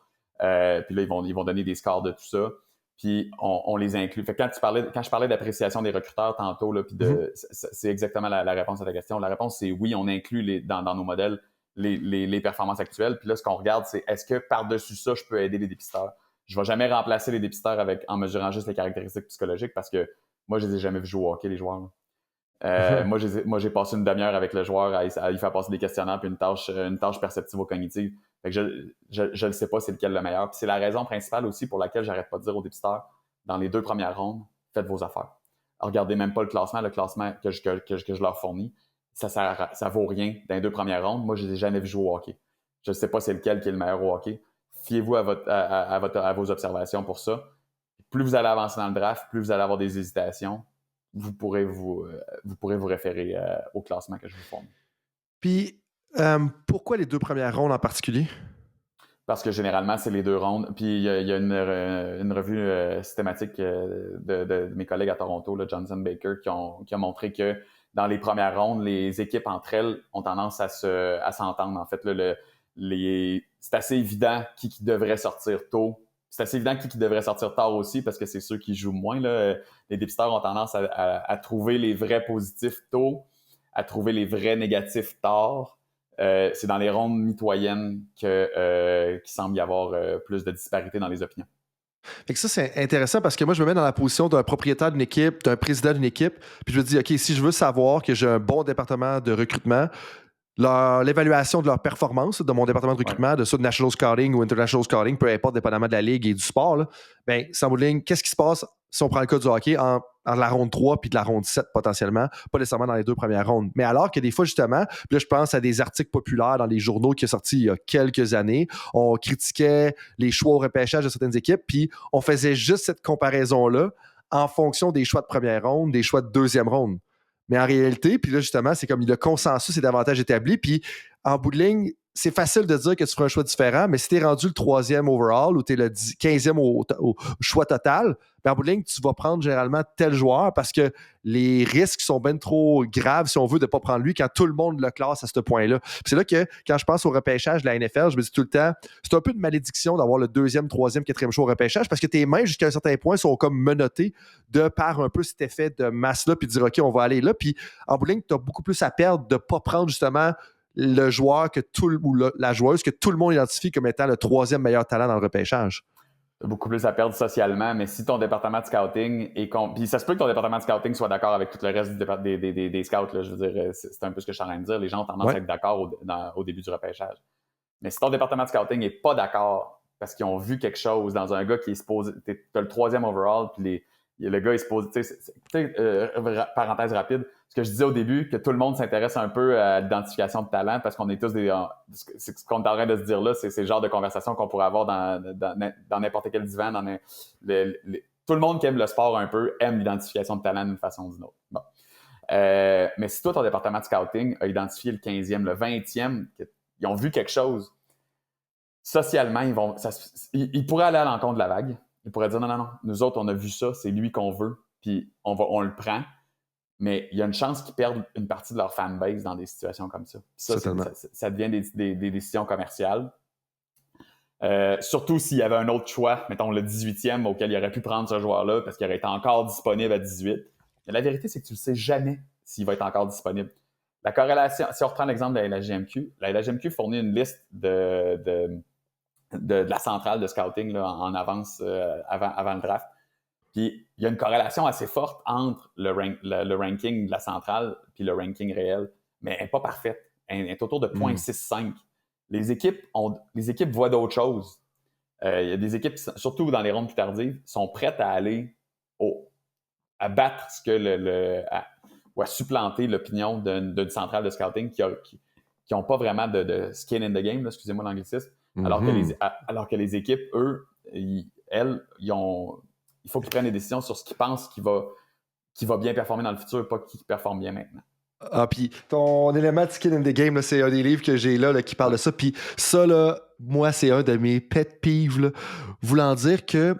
Puis là, ils vont donner des scores de tout ça. Puis on les inclut. Fait que quand je parlais d'appréciation des recruteurs tantôt, là, puis c'est exactement la réponse à ta question. La réponse, c'est oui, on inclut dans nos modèles les performances actuelles. Puis là, ce qu'on regarde, c'est est-ce que par-dessus ça, je peux aider les dépisteurs? Je ne vais jamais remplacer les dépisteurs en mesurant juste les caractéristiques psychologiques parce que moi, je les ai jamais vus jouer au hockey, les joueurs. Moi, j'ai passé une demi-heure avec le joueur à lui faire passer des questionnaires puis une tâche perceptivo-cognitive. Fait que je ne sais pas c'est lequel le meilleur. Puis c'est la raison principale aussi pour laquelle j'arrête pas de dire aux dépisteurs, dans les 2 premières rondes, faites vos affaires. Regardez même pas le classement que je leur fournis. Ça vaut rien dans les 2 premières rondes. Moi, je les ai jamais vus jouer au hockey. Je ne sais pas c'est lequel qui est le meilleur au hockey. Fiez-vous à vos observations pour ça. Plus vous allez avancer dans le draft, plus vous allez avoir des hésitations. Vous pourrez vous référer au classement que je vous fournis. Puis, pourquoi les 2 premières rondes en particulier? Parce que généralement, c'est les 2 rondes. Puis, il y a une revue systématique de mes collègues à Toronto, là, Johnson Baker, qui a montré que dans les premières rondes, les équipes entre elles ont tendance à s'entendre. En fait, là, c'est assez évident qui devrait sortir tôt. C'est assez évident qui devrait sortir tard aussi parce que c'est ceux qui jouent moins. Là. Les dépisteurs ont tendance à trouver les vrais positifs tôt, à trouver les vrais négatifs tard. C'est dans les rondes mitoyennes qu'il semble y avoir plus de disparité dans les opinions. Fait que ça, c'est intéressant parce que moi, je me mets dans la position d'un propriétaire d'une équipe, d'un président d'une équipe, puis je me dis, OK, si je veux savoir que j'ai un bon département de recrutement, l'évaluation de leur performance de mon département de recrutement, de ça de National Scouting ou International Scouting, peu importe, dépendamment de la ligue et du sport, là, ben, sans bout de ligne, qu'est-ce qui se passe si on prend le cas du hockey en la ronde 3 puis de la ronde 7 potentiellement, pas nécessairement dans les 2 premières rondes. Mais alors que des fois, justement, puis là, je pense à des articles populaires dans les journaux qui sont sortis il y a quelques années, on critiquait les choix au repêchage de certaines équipes, puis on faisait juste cette comparaison-là en fonction des choix de première ronde, des choix de deuxième ronde. Mais en réalité, puis là, justement, c'est comme le consensus est davantage établi. Puis en bout de ligne, c'est facile de dire que tu feras un choix différent, mais si tu es rendu le 3e overall ou tu es le 15e au choix total, ben en bout de ligne, tu vas prendre généralement tel joueur parce que les risques sont bien trop graves, si on veut, de ne pas prendre lui quand tout le monde le classe à ce point-là. Puis c'est là que, quand je pense au repêchage de la NFL, je me dis tout le temps, c'est un peu une malédiction d'avoir le 2e, 3e, 4e choix au repêchage parce que tes mains, jusqu'à un certain point, sont comme menottées de par un peu cet effet de masse-là, puis de dire, OK, on va aller là. Puis en bout de ligne, tu as beaucoup plus à perdre de ne pas prendre justement le joueur ou la joueuse que tout le monde identifie comme étant le 3e meilleur talent dans le repêchage. Beaucoup plus à perdre socialement, mais si ton département de scouting puis ça se peut que ton département de scouting soit d'accord avec tout le reste des scouts, là, je veux dire, c'est un peu ce que je suis en train de dire. Les gens ont tendance à être d'accord au début du repêchage. Mais si ton département de scouting n'est pas d'accord parce qu'ils ont vu quelque chose dans un gars qui est supposé... T'as le 3e overall, puis le gars est supposé... parenthèse rapide, ce que je disais au début, que tout le monde s'intéresse un peu à l'identification de talent parce qu'on est tous des... C'est ce qu'on est en train de se dire là, c'est le genre de conversation qu'on pourrait avoir dans n'importe quel divan. Tout le monde qui aime le sport un peu aime l'identification de talent d'une façon ou d'une autre. Bon. Mais si toi, ton département de scouting a identifié le 15e, le 20e, ils ont vu quelque chose, socialement, ils pourraient aller à l'encontre de la vague. Ils pourraient dire non, nous autres, on a vu ça, c'est lui qu'on veut, puis on le prend. Mais il y a une chance qu'ils perdent une partie de leur fanbase dans des situations comme ça. Ça devient des décisions commerciales. Surtout s'il y avait un autre choix, mettons le 18e, auquel il aurait pu prendre ce joueur-là parce qu'il aurait été encore disponible à 18. Mais la vérité, c'est que tu ne sais jamais s'il va être encore disponible. La corrélation, si on reprend l'exemple de la LHJMQ fournit une liste de la centrale de scouting là, en avance avant le draft. Puis il y a une corrélation assez forte entre le ranking de la centrale puis le ranking réel, mais elle n'est pas parfaite. Elle est autour de 0.65. Les équipes voient d'autres choses. Il y a des équipes, surtout dans les rondes plus tardives, sont prêtes à aller à battre ce que ou à supplanter l'opinion d'une centrale de scouting qui n'ont pas vraiment de skin in the game, là, excusez-moi l'anglicisme, alors que les équipes, eux, il faut qu'ils prennent des décisions sur ce qu'ils pensent qui va bien performer dans le futur, pas qui performe bien maintenant. Ah, puis ton élément de skin in the game, là, c'est un des livres que j'ai là qui parle de ça. Puis ça, là, moi, c'est un de mes pet peeves, là, voulant dire que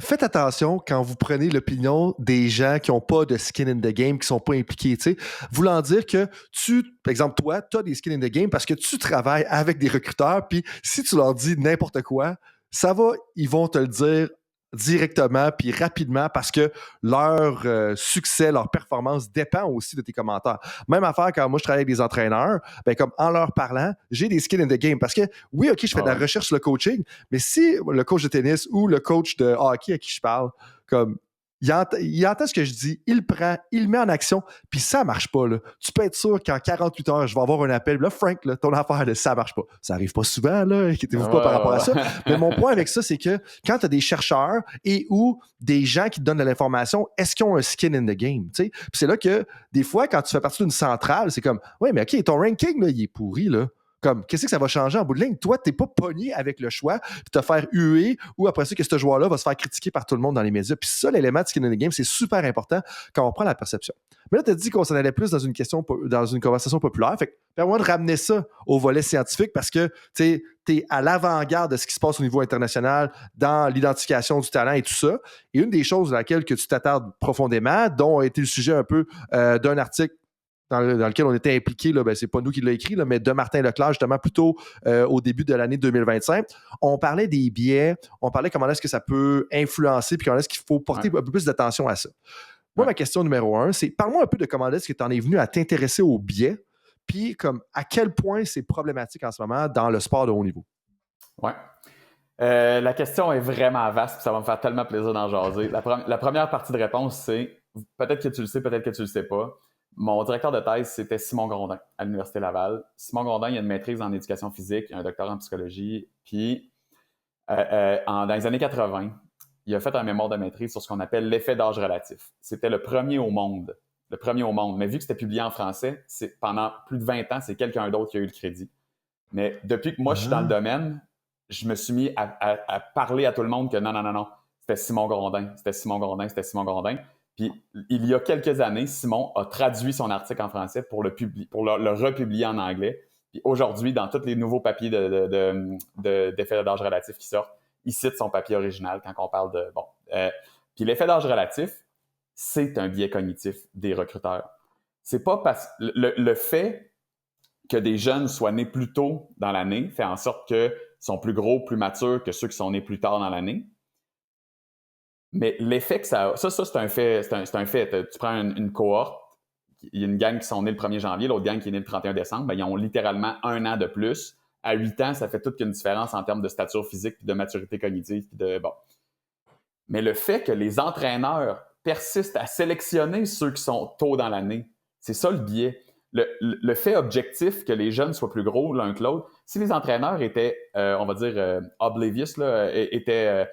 faites attention quand vous prenez l'opinion des gens qui n'ont pas de skin in the game, qui ne sont pas impliqués, tu sais. Voulant dire que par exemple, toi, tu as des skin in the game parce que tu travailles avec des recruteurs, puis si tu leur dis n'importe quoi, ils vont te le dire directement puis rapidement parce que leur succès, leur performance dépend aussi de tes commentaires. Même affaire quand moi je travaille avec des entraîneurs, ben comme en leur parlant, j'ai des skills in the game parce que oui, ok, je fais de la recherche sur le coaching, mais si le coach de tennis ou le coach de hockey à qui je parle, comme il entend ce que je dis, il prend, il met en action, puis ça marche pas. Là. Tu peux être sûr qu'en 48 heures, je vais avoir un appel. Là, Frank, là, ton affaire, là, ça marche pas. Ça arrive pas souvent, là, inquiétez-vous pas par rapport à ça. Mais mon point avec ça, c'est que quand tu as des chercheurs et ou des gens qui te donnent de l'information, est-ce qu'ils ont un skin in the game? T'sais? Puis c'est là que, des fois, quand tu fais partie d'une centrale, c'est comme, ouais, mais OK, ton ranking, là, il est pourri, là. Comme, qu'est-ce que ça va changer en bout de ligne? Toi, t'es pas pogné avec le choix de te faire huer ou après ça que ce joueur-là va se faire critiquer par tout le monde dans les médias. Puis ça, l'élément de skin in the game, c'est super important quand on prend la perception. Mais là, tu as dit qu'on s'en allait plus dans une conversation populaire. Fait que permets-moi de ramener ça au volet scientifique parce que tu es à l'avant-garde de ce qui se passe au niveau international dans l'identification du talent et tout ça. Et une des choses à laquelle que tu t'attardes profondément, dont a été le sujet un peu d'un article dans lequel on était impliqué, là, ben, c'est pas nous qui l'a écrit, là, mais de Martin Leclerc, justement, plutôt au début de l'année 2025. On parlait des biais, on parlait comment est-ce que ça peut influencer, puis comment est-ce qu'il faut porter un peu plus d'attention à ça. Moi, ma question numéro 1, c'est parle-moi un peu de comment est-ce que tu en es venu à t'intéresser aux biais, puis comme à quel point c'est problématique en ce moment dans le sport de haut niveau. Oui. La question est vraiment vaste, puis ça va me faire tellement plaisir d'en jaser. La première partie de réponse, c'est peut-être que tu le sais, peut-être que tu le sais pas. Mon directeur de thèse, c'était Simon Grondin à l'Université Laval. Simon Grondin, il a une maîtrise en éducation physique, un doctorat en psychologie. Puis, dans les années 80, il a fait un mémoire de maîtrise sur ce qu'on appelle l'effet d'âge relatif. C'était le premier au monde. Mais vu que c'était publié en français, pendant plus de 20 ans, c'est quelqu'un d'autre qui a eu le crédit. Mais depuis que moi, je suis dans le domaine, je me suis mis à parler à tout le monde que non, c'était Simon Grondin. Puis, il y a quelques années, Simon a traduit son article en français pour le republier en anglais. Puis aujourd'hui, dans tous les nouveaux papiers d'effet d'âge relatif qui sortent, il cite son papier original quand on parle de... Puis l'effet d'âge relatif, c'est un biais cognitif des recruteurs. C'est pas parce... Le fait que des jeunes soient nés plus tôt dans l'année fait en sorte qu'ils sont plus gros, plus matures que ceux qui sont nés plus tard dans l'année. Mais l'effet que ça a, ça c'est un fait. C'est un fait. Tu prends une cohorte, il y a une gang qui sont nés le 1er janvier, l'autre gang qui est née le 31 décembre, ben, ils ont littéralement 1 an de plus. À 8 ans, ça fait toute une différence en termes de stature physique et de maturité cognitive. Mais le fait que les entraîneurs persistent à sélectionner ceux qui sont tôt dans l'année, c'est ça le biais. le fait objectif que les jeunes soient plus gros l'un que l'autre, si les entraîneurs étaient, on va dire, oblivious, là, étaient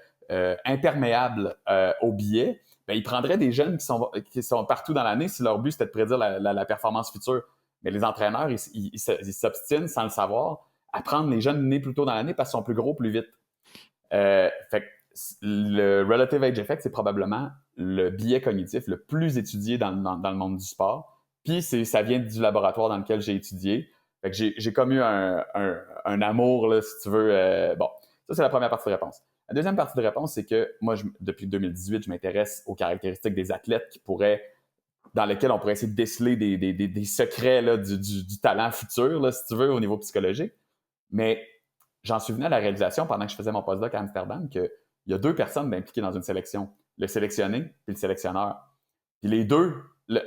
imperméables aux billets, ben, ils prendraient des jeunes qui sont partout dans l'année si leur but c'était de prédire la performance future. Mais les entraîneurs, ils s'obstinent sans le savoir à prendre les jeunes nés plus tôt dans l'année parce qu'ils sont plus gros plus vite. Fait que le Relative Age Effect, c'est probablement le biais cognitif le plus étudié dans le monde du sport. Puis ça vient du laboratoire dans lequel j'ai étudié. Fait que j'ai comme eu un amour, là, si tu veux. Bon, ça, c'est la première partie de réponse. La deuxième partie de réponse, c'est que moi, depuis 2018, je m'intéresse aux caractéristiques des athlètes dans lesquels on pourrait essayer de déceler des secrets là, du talent futur, là, si tu veux, au niveau psychologique. Mais j'en suis venu à la réalisation pendant que je faisais mon postdoc à Amsterdam qu'il y a 2 personnes impliquées dans une sélection, le sélectionné et le sélectionneur. Puis les deux,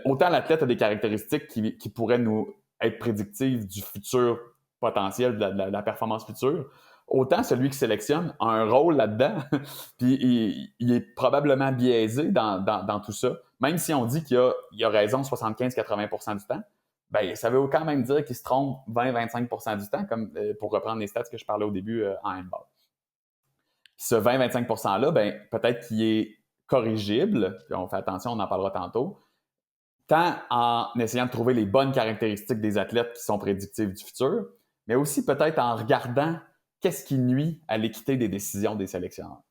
autant l'athlète a des caractéristiques qui pourraient nous être prédictives du futur potentiel, de la performance future, autant celui qui sélectionne a un rôle là-dedans, puis il est probablement biaisé dans tout ça. Même si on dit qu'il a raison 75-80% du temps, ben, ça veut quand même dire qu'il se trompe 20-25% du temps, comme pour reprendre les stats que je parlais au début en handball. Ce 20-25%-là, ben, peut-être qu'il est corrigible, puis on fait attention, on en parlera tantôt, tant en essayant de trouver les bonnes caractéristiques des athlètes qui sont prédictives du futur, mais aussi peut-être en regardant qu'est-ce qui nuit à l'équité des décisions des sélectionneurs.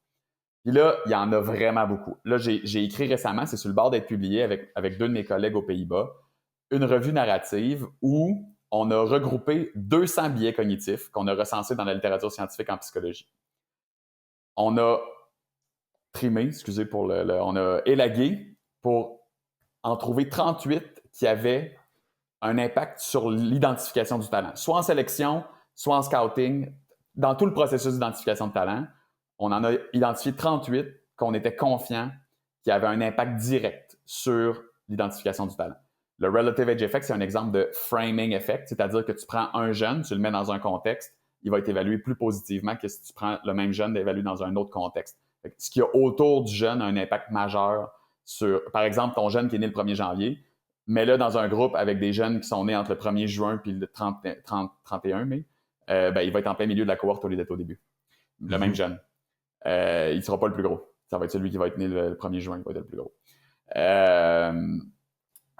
Puis là, il y en a vraiment beaucoup. Là, j'ai écrit récemment, c'est sur le bord d'être publié avec 2 de mes collègues aux Pays-Bas, une revue narrative où on a regroupé 200 biais cognitifs qu'on a recensés dans la littérature scientifique en psychologie. On a trimé, on a élagué pour en trouver 38 qui avaient un impact sur l'identification du talent, soit en sélection, soit en scouting. Dans tout le processus d'identification de talent, on en a identifié 38 qu'on était confiants qui avaient un impact direct sur l'identification du talent. Le Relative Age Effect, c'est un exemple de framing effect, c'est-à-dire que tu prends un jeune, tu le mets dans un contexte, il va être évalué plus positivement que si tu prends le même jeune et l'évalues dans un autre contexte. Ce qu'il y a autour du jeune a un impact majeur sur, par exemple, ton jeune qui est né le 1er janvier, mets-le dans un groupe avec des jeunes qui sont nés entre le 1er juin et le 31 mai, ben, il va être en plein milieu de la cohorte au lieu d'être au début. Le même jeune. Il ne sera pas le plus gros. Ça va être celui qui va être né le 1er juin qui va être le plus gros.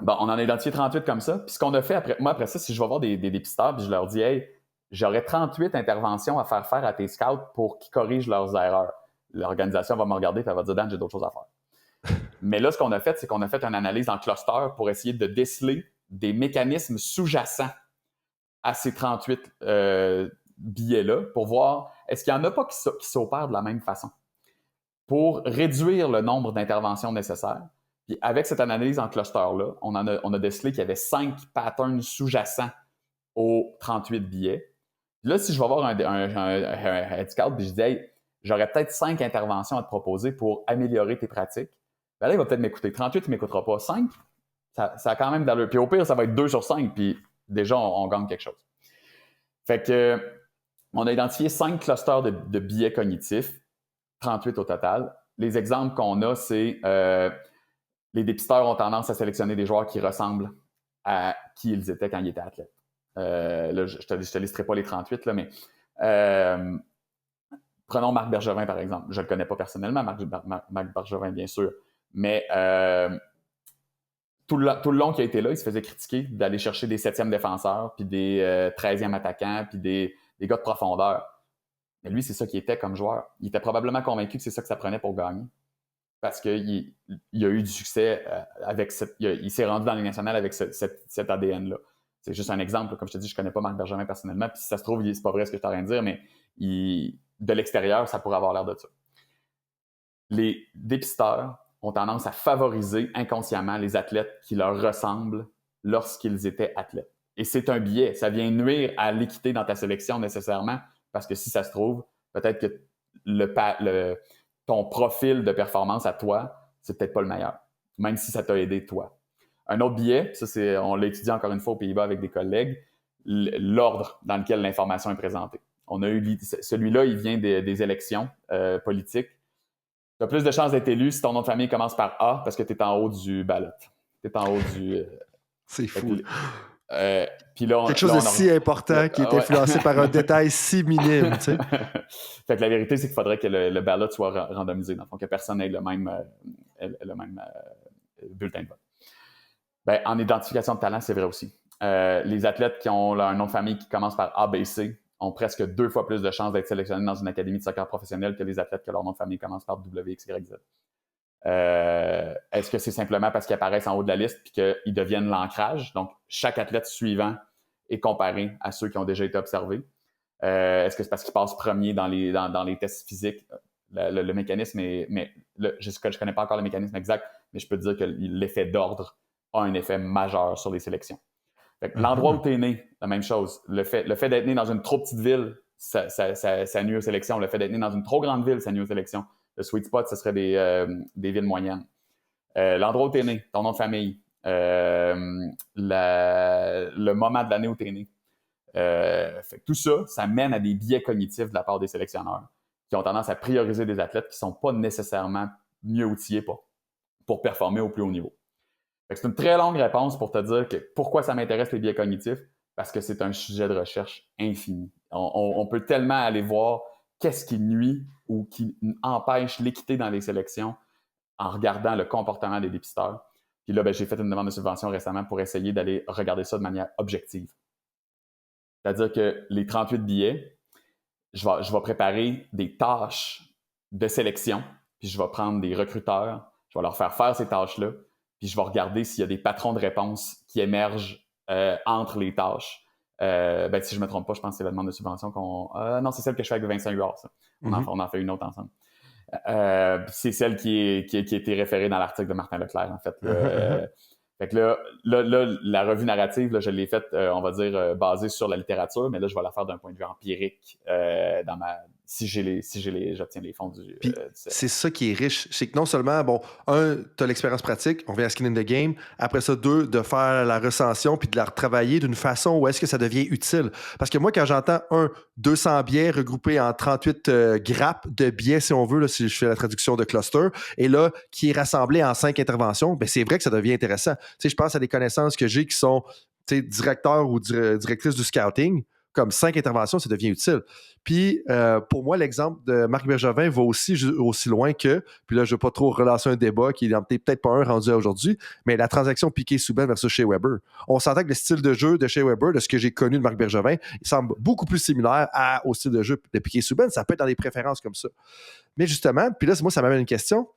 Bon, on en a identifié 38 comme ça. Puis ce qu'on a fait après ça, si je vais voir des dépisteurs, puis je leur dis, hey, j'aurais 38 interventions à faire à tes scouts pour qu'ils corrigent leurs erreurs. L'organisation va me regarder et elle va dire, Dan, j'ai d'autres choses à faire. Mais là, ce qu'on a fait, c'est qu'on a fait une analyse en cluster pour essayer de déceler des mécanismes sous-jacents à ces 38 billets-là pour voir est-ce qu'il n'y en a pas qui s'opèrent de la même façon pour réduire le nombre d'interventions nécessaires. Puis avec cette analyse en cluster-là, on a décelé qu'il y avait 5 patterns sous-jacents aux 38 billets. Puis là, si je vais voir un head scout et je dis hey, j'aurais peut-être 5 interventions à te proposer pour améliorer tes pratiques, ben là, il va peut-être m'écouter. 38, il ne m'écoutera pas. 5, ça a quand même d'allure. Puis au pire, ça va être 2 sur 5, puis déjà, on gagne quelque chose. Fait que on a identifié 5 clusters de biais cognitifs, 38 au total. Les exemples qu'on a, c'est les dépisteurs ont tendance à sélectionner des joueurs qui ressemblent à qui ils étaient quand ils étaient athlètes. Là, je te listerai pas les 38, là, mais prenons Marc Bergevin, par exemple. Je ne le connais pas personnellement, Marc Bergevin, bien sûr. Mais tout le long qu'il a été là, il se faisait critiquer d'aller chercher des 7e défenseurs, puis des 13e attaquants, puis des gars de profondeur. Mais lui, c'est ça qu'il était comme joueur. Il était probablement convaincu que c'est ça que ça prenait pour gagner. Parce qu'il a eu du succès il s'est rendu dans les nationales avec cet ADN-là. C'est juste un exemple. Comme je te dis, je ne connais pas Marc Bergevin personnellement. Puis si ça se trouve, c'est pas vrai ce que je suis en train de dire, mais de l'extérieur, ça pourrait avoir l'air de ça. Les dépisteurs ont tendance à favoriser inconsciemment les athlètes qui leur ressemblent lorsqu'ils étaient athlètes. Et c'est un biais. Ça vient nuire à l'équité dans ta sélection nécessairement parce que si ça se trouve, peut-être que ton profil de performance à toi, c'est peut-être pas le meilleur, même si ça t'a aidé toi. Un autre biais, ça on l'a étudié encore une fois aux Pays-Bas avec des collègues, l'ordre dans lequel l'information est présentée. On a eu celui-là, il vient des élections politiques. Tu as plus de chances d'être élu si ton nom de famille commence par A parce que tu es en haut du ballot. Tu es en haut du... C'est fou. Puis là, quelque chose de si important qui est influencé par un détail si minime, tu sais. Fait que la vérité, c'est qu'il faudrait que le ballot soit randomisé, dans le fond, que personne ait le même bulletin de vote. Ben, en identification de talent, c'est vrai aussi. Les athlètes qui ont un nom de famille qui commence par ABC ont presque 2 fois plus de chances d'être sélectionnés dans une académie de soccer professionnelle que les athlètes que leur nom de famille commence par WXYZ. Est-ce que c'est simplement parce qu'ils apparaissent en haut de la liste et qu'ils deviennent l'ancrage? Donc, chaque athlète suivant est comparé à ceux qui ont déjà été observés. Est-ce que c'est parce qu'ils passent premier dans les tests physiques? Le mécanisme est... je ne connais pas encore le mécanisme exact, mais je peux te dire que l'effet d'ordre a un effet majeur sur les sélections. Fait que l'endroit où tu es né, la même chose. Le fait d'être né dans une trop petite ville, ça nuit aux sélections. Le fait d'être né dans une trop grande ville, ça nuit aux sélections. Le sweet spot, ce serait des villes moyennes. L'endroit où tu es né, ton nom de famille, le moment de l'année où tu es né. Fait que tout ça, ça mène à des biais cognitifs de la part des sélectionneurs qui ont tendance à prioriser des athlètes qui ne sont pas nécessairement mieux outillés pour performer au plus haut niveau. Fait que c'est une très longue réponse pour te dire que pourquoi ça m'intéresse les biais cognitifs, parce que c'est un sujet de recherche infini. On peut tellement aller voir qu'est-ce qui nuit ou qui empêche l'équité dans les sélections en regardant le comportement des dépisteurs. Puis là, j'ai fait une demande de subvention récemment pour essayer d'aller regarder ça de manière objective. C'est-à-dire que les 38 billets, je vais préparer des tâches de sélection, puis je vais prendre des recruteurs, je vais leur faire ces tâches-là, puis je vais regarder s'il y a des patrons de réponse qui émergent entre les tâches. Si je ne me trompe pas, je pense que c'est la demande de subvention non, c'est celle que je fais avec Vincent Huard, ça. On en fait une autre ensemble. C'est celle qui a été référée dans l'article de Martin Leclerc, en fait. Fait que là, la revue narrative, là, je l'ai faite, on va dire, basée sur la littérature, mais là, je vais la faire d'un point de vue empirique si j'obtiens les fonds du c'est ça qui est riche. C'est que non seulement, tu as l'expérience pratique, on vient à skin in the game. Après ça, 2, de faire la recension puis de la retravailler d'une façon où est-ce que ça devient utile. Parce que moi, quand j'entends 200 biais regroupés en 38 grappes de biais, si on veut, là, si je fais la traduction de cluster, et là, qui est rassemblé en 5 interventions, c'est vrai que ça devient intéressant. Tu sais, je pense à des connaissances que j'ai qui sont directeurs ou directrices du scouting. Comme 5 interventions, ça devient utile. Puis, pour moi, l'exemple de Marc Bergevin va aussi loin que, puis là, je ne veux pas trop relancer un débat qui n'est peut-être pas un rendu à aujourd'hui, mais la transaction Piquet-Souban versus Shea Weber. On s'entend que le style de jeu de Shea Weber, de ce que j'ai connu de Marc Bergevin, il semble beaucoup plus similaire au style de jeu de Piquet-Souban. Ça peut être dans des préférences comme ça. Mais justement, puis là, moi, ça m'amène une question.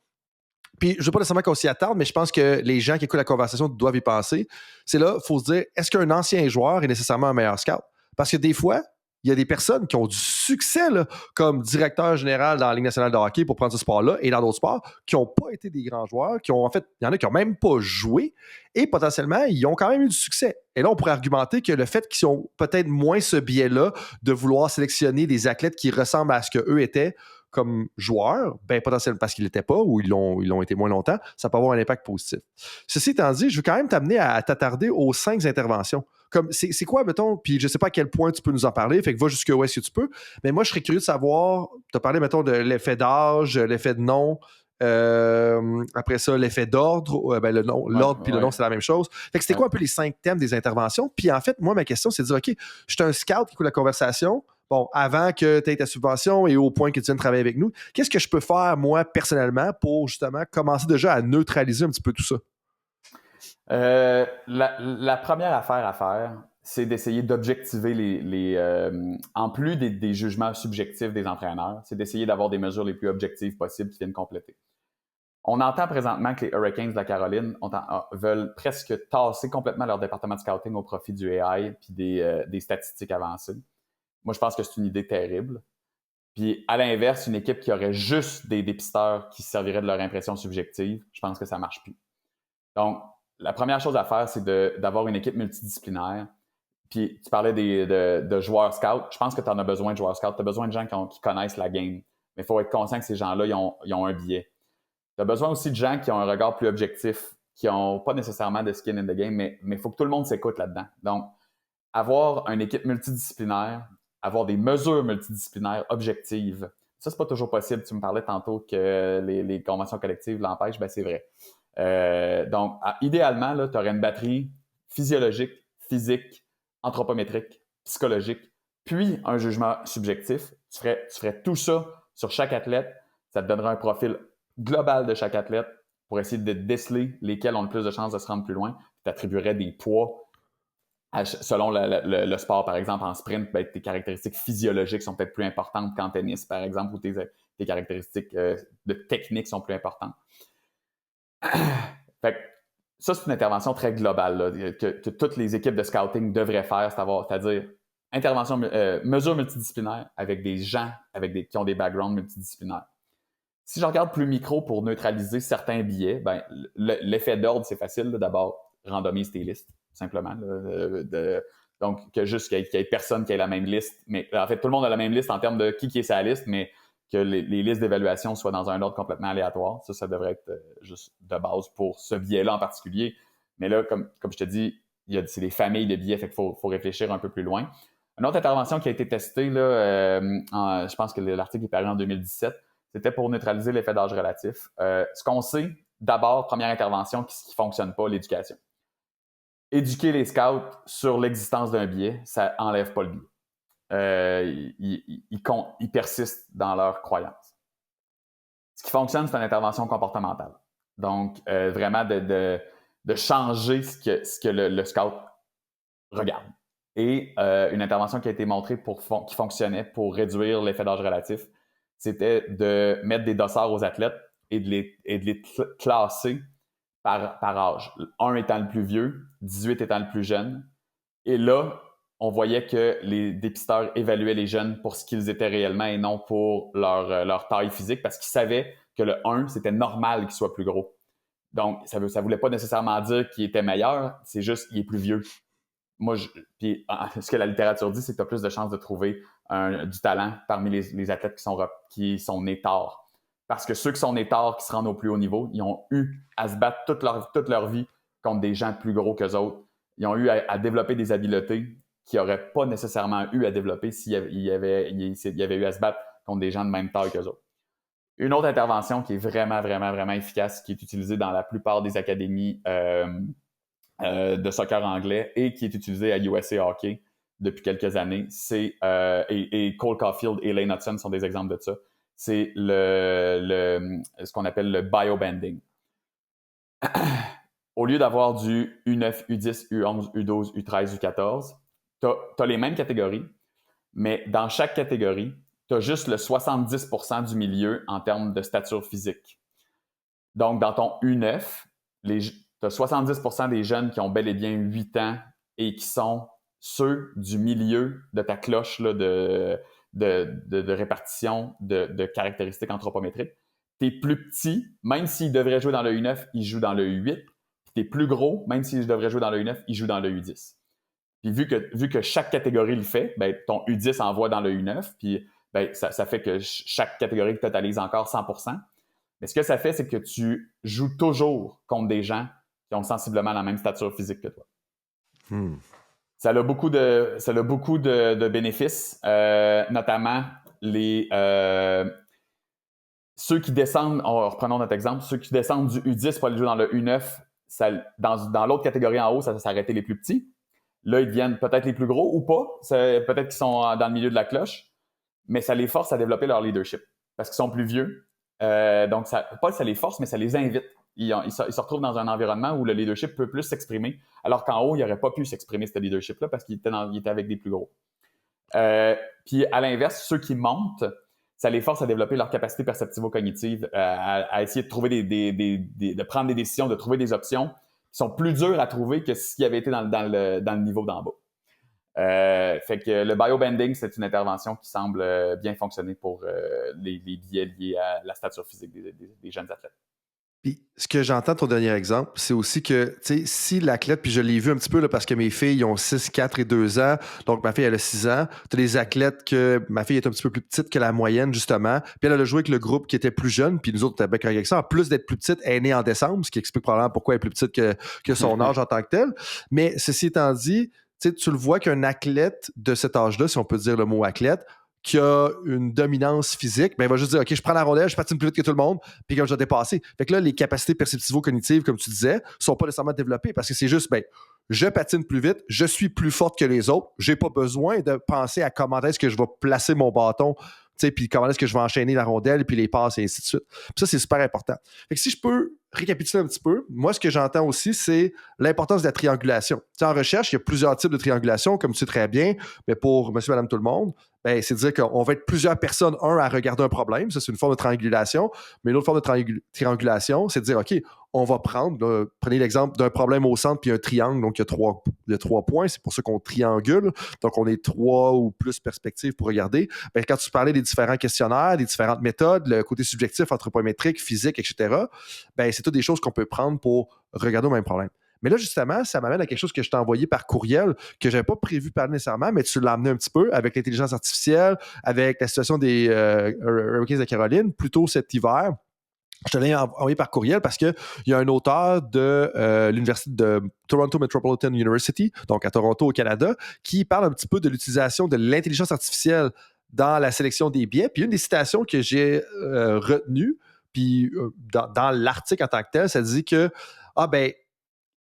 Puis, je ne veux pas nécessairement qu'on s'y attarde, mais je pense que les gens qui écoutent la conversation doivent y penser. C'est là, il faut se dire, est-ce qu'un ancien joueur est nécessairement un meilleur scout? Parce que des fois, il y a des personnes qui ont du succès là, comme directeur général dans la Ligue nationale de hockey pour prendre ce sport-là et dans d'autres sports qui n'ont pas été des grands joueurs, il y en a qui n'ont même pas joué et potentiellement, ils ont quand même eu du succès. Et là, on pourrait argumenter que le fait qu'ils ont peut-être moins ce biais-là de vouloir sélectionner des athlètes qui ressemblent à ce qu'eux étaient comme joueurs, potentiellement parce qu'ils l'étaient pas ou ils l'ont été moins longtemps, ça peut avoir un impact positif. Ceci étant dit, je veux quand même t'amener à t'attarder aux 5 interventions. Comme c'est quoi, mettons, puis je sais pas à quel point tu peux nous en parler, fait que va jusqu'à où est-ce que tu peux, mais moi, je serais curieux de savoir, tu as parlé, mettons, de l'effet d'âge, l'effet de nom, après ça, l'effet d'ordre, le nom, l'ordre puis le nom, c'est la même chose. Fait que c'était quoi un peu les 5 thèmes des interventions? Puis en fait, moi, ma question, c'est de dire, OK, je suis un scout qui écoute la conversation, avant que tu aies ta subvention et au point que tu viennes travailler avec nous, qu'est-ce que je peux faire, moi, personnellement, pour justement commencer déjà à neutraliser un petit peu tout ça? La première affaire à faire, c'est d'essayer d'objectiver en plus des jugements subjectifs des entraîneurs, c'est d'essayer d'avoir des mesures les plus objectives possibles qui viennent compléter. On entend présentement que les Hurricanes de la Caroline veulent presque tasser complètement leur département de scouting au profit du AI puis des statistiques avancées. Moi, je pense que c'est une idée terrible. Puis, à l'inverse, une équipe qui aurait juste des dépisteurs qui se serviraient de leur impression subjective, je pense que ça ne marche plus. Donc, la première chose à faire, c'est d'avoir une équipe multidisciplinaire. Puis, tu parlais de joueurs scouts. Je pense que tu en as besoin de joueurs scouts. Tu as besoin de gens qui connaissent la game. Mais il faut être conscient que ces gens-là, ils ont un biais. Tu as besoin aussi de gens qui ont un regard plus objectif, qui n'ont pas nécessairement de skin in the game, mais il faut que tout le monde s'écoute là-dedans. Donc, avoir une équipe multidisciplinaire, avoir des mesures multidisciplinaires objectives, ça, c'est pas toujours possible. Tu me parlais tantôt que les conventions collectives l'empêchent. C'est vrai. Donc, idéalement, tu aurais une batterie physiologique physique, anthropométrique, psychologique, puis un jugement subjectif. Tu ferais tout ça sur chaque athlète. Ça te donnerait un profil global de chaque athlète pour essayer de déceler lesquels ont le plus de chances de se rendre plus loin. Tu attribuerais des poids selon le sport. Par exemple, en sprint, tes caractéristiques physiologiques sont peut-être plus importantes qu'en tennis, par exemple, ou tes caractéristiques de technique sont plus importantes. Fait que ça, c'est une intervention très globale là, que toutes les équipes de scouting devraient faire, c'est-à-dire intervention, mesures multidisciplinaires avec des gens qui ont des backgrounds multidisciplinaires. Si je regarde plus micro pour neutraliser certains biais, l'effet d'ordre, c'est facile. Là, d'abord, randomise tes listes, simplement. Là, donc, qu'il y ait personne qui ait la même liste. Mais en fait, tout le monde a la même liste en termes de qui est sa liste, mais que les listes d'évaluation soient dans un ordre complètement aléatoire. Ça devrait être juste de base pour ce biais-là en particulier. Mais là, comme je te dis, c'est des familles de biais, fait qu'il faut réfléchir un peu plus loin. Une autre intervention qui a été testée, là, je pense que l'article est paru en 2017, c'était pour neutraliser l'effet d'âge relatif. Ce qu'on sait, d'abord, première intervention qui ne fonctionne pas, l'éducation. Éduquer les scouts sur l'existence d'un biais, ça n'enlève pas le biais. Ils persistent dans leurs croyances. Ce qui fonctionne, c'est une intervention comportementale. Donc, vraiment de changer ce que le scout regarde. Et une intervention qui a été montrée qui fonctionnait pour réduire l'effet d'âge relatif, c'était de mettre des dossards aux athlètes et de les classer par âge. 1 étant le plus vieux, 18 étant le plus jeune. Et là, on voyait que les dépisteurs évaluaient les jeunes pour ce qu'ils étaient réellement et non pour leur taille physique parce qu'ils savaient que le 1, c'était normal qu'il soit plus gros. Donc, ça ne voulait pas nécessairement dire qu'il était meilleur, c'est juste qu'il est plus vieux. Puis, ce que la littérature dit, c'est que tu as plus de chances de trouver du talent parmi les athlètes qui sont nés tard. Parce que ceux qui sont nés tard, qui se rendent au plus haut niveau, ils ont eu à se battre toute leur vie contre des gens plus gros qu'eux autres. Ils ont eu à développer des habiletés qu'ils n'auraient pas nécessairement eu à développer s'il y avait eu à se battre contre des gens de même taille qu'eux autres. Une autre intervention qui est vraiment, vraiment, vraiment efficace, qui est utilisée dans la plupart des académies de soccer anglais et qui est utilisée à USA Hockey depuis quelques années, et Cole Caulfield et Lane Hudson sont des exemples de ça, c'est ce qu'on appelle le biobanding. Au lieu d'avoir du U9, U10, U11, U12, U13, U14, tu as les mêmes catégories, mais dans chaque catégorie, tu as juste le 70% du milieu en termes de stature physique. Donc, dans ton U9, tu as 70% des jeunes qui ont bel et bien 8 ans et qui sont ceux du milieu de ta cloche là, de répartition de caractéristiques anthropométriques. Tes plus petits, même s'ils devraient jouer dans le U9, ils jouent dans le U8. Tes plus gros, même s'ils devraient jouer dans le U9, ils jouent dans le U10. Puis vu que chaque catégorie le fait, ben, ton U10 envoie dans le U9, puis ben, ça fait que chaque catégorie totalise encore 100%. Mais ce que ça fait, c'est que tu joues toujours contre des gens qui ont sensiblement la même stature physique que toi. Ça a beaucoup de bénéfices, notamment ceux qui descendent, reprenons notre exemple, ceux qui descendent du U10 pour aller jouer dans le U9, dans l'autre catégorie en haut, ça s'arrêtait les plus petits. Là, ils deviennent peut-être les plus gros ou pas. Peut-être qu'ils sont dans le milieu de la cloche, mais ça les force à développer leur leadership parce qu'ils sont plus vieux. Donc, pas que ça les force, mais ça les invite. Ils se retrouvent dans un environnement où le leadership peut plus s'exprimer, alors qu'en haut, il n'aurait pas pu s'exprimer ce leadership-là parce qu'il était avec des plus gros. Puis, à l'inverse, ceux qui montent, ça les force à développer leur capacité perceptivo-cognitive, à essayer de trouver de prendre des décisions, de trouver des options qui sont plus dures à trouver que s'ils avaient été dans le niveau d'en bas. Fait que le biobanding, c'est une intervention qui semble bien fonctionner pour les biais liés à la stature physique des jeunes athlètes. Puis, ce que j'entends de ton dernier exemple, c'est aussi que, tu sais, si l'athlète, puis je l'ai vu un petit peu là, parce que mes filles, ils ont 6, 4 et 2 ans, donc ma fille, elle a 6 ans. Tu as des athlètes que ma fille est un petit peu plus petite que la moyenne, justement. Puis elle a joué avec le groupe qui était plus jeune, puis nous autres, on était bien corrects avec ça. En plus d'être plus petite, elle est née en décembre, ce qui explique probablement pourquoi elle est plus petite que son âge en tant que tel. Mais ceci étant dit, tu le vois qu'un athlète de cet âge-là, si on peut dire le mot athlète, qui a une dominance physique, ben il va juste dire « OK, je prends la rondelle, je patine plus vite que tout le monde, puis comme je dois dépasser. » Fait que là, les capacités perceptivo-cognitives, comme tu disais, sont pas nécessairement développées parce que c'est juste, ben je patine plus vite, je suis plus forte que les autres, j'ai pas besoin de penser à comment est-ce que je vais placer mon bâton, puis comment est-ce que je vais enchaîner la rondelle, puis les passes, et ainsi de suite. Puis ça, c'est super important. Fait que si je peux récapituler un petit peu, moi, ce que j'entends aussi, c'est l'importance de la triangulation. En recherche, il y a plusieurs types de triangulation, comme tu sais très bien, mais pour monsieur, madame, tout le monde, ben, c'est de dire qu'on va être plusieurs personnes, à regarder un problème, ça, c'est une forme de triangulation, mais l'autre forme de triangulation, c'est de dire, OK, on va prendre, là, prenez l'exemple d'un problème au centre puis un triangle, donc il y a trois points, c'est pour ça qu'on triangule, donc on est 3 ou plus perspectives pour regarder. Ben, quand tu parlais des différents questionnaires, des différentes méthodes, le côté subjectif, anthropométrique, physique, etc., ben, c'est toutes des choses qu'on peut prendre pour regarder au même problème. Mais là, justement, ça m'amène à quelque chose que je t'ai envoyé par courriel, que je n'avais pas prévu parler nécessairement, mais tu l'as amené un petit peu avec l'intelligence artificielle, avec la situation des Hurricanes de Caroline, plutôt cet hiver. Je te l'ai envoyé par courriel parce qu'il y a un auteur de l'université de Toronto Metropolitan University, donc à Toronto au Canada, qui parle un petit peu de l'utilisation de l'intelligence artificielle dans la sélection des billets. Puis une des citations que j'ai retenues, puis dans l'article en tant que tel, ça dit que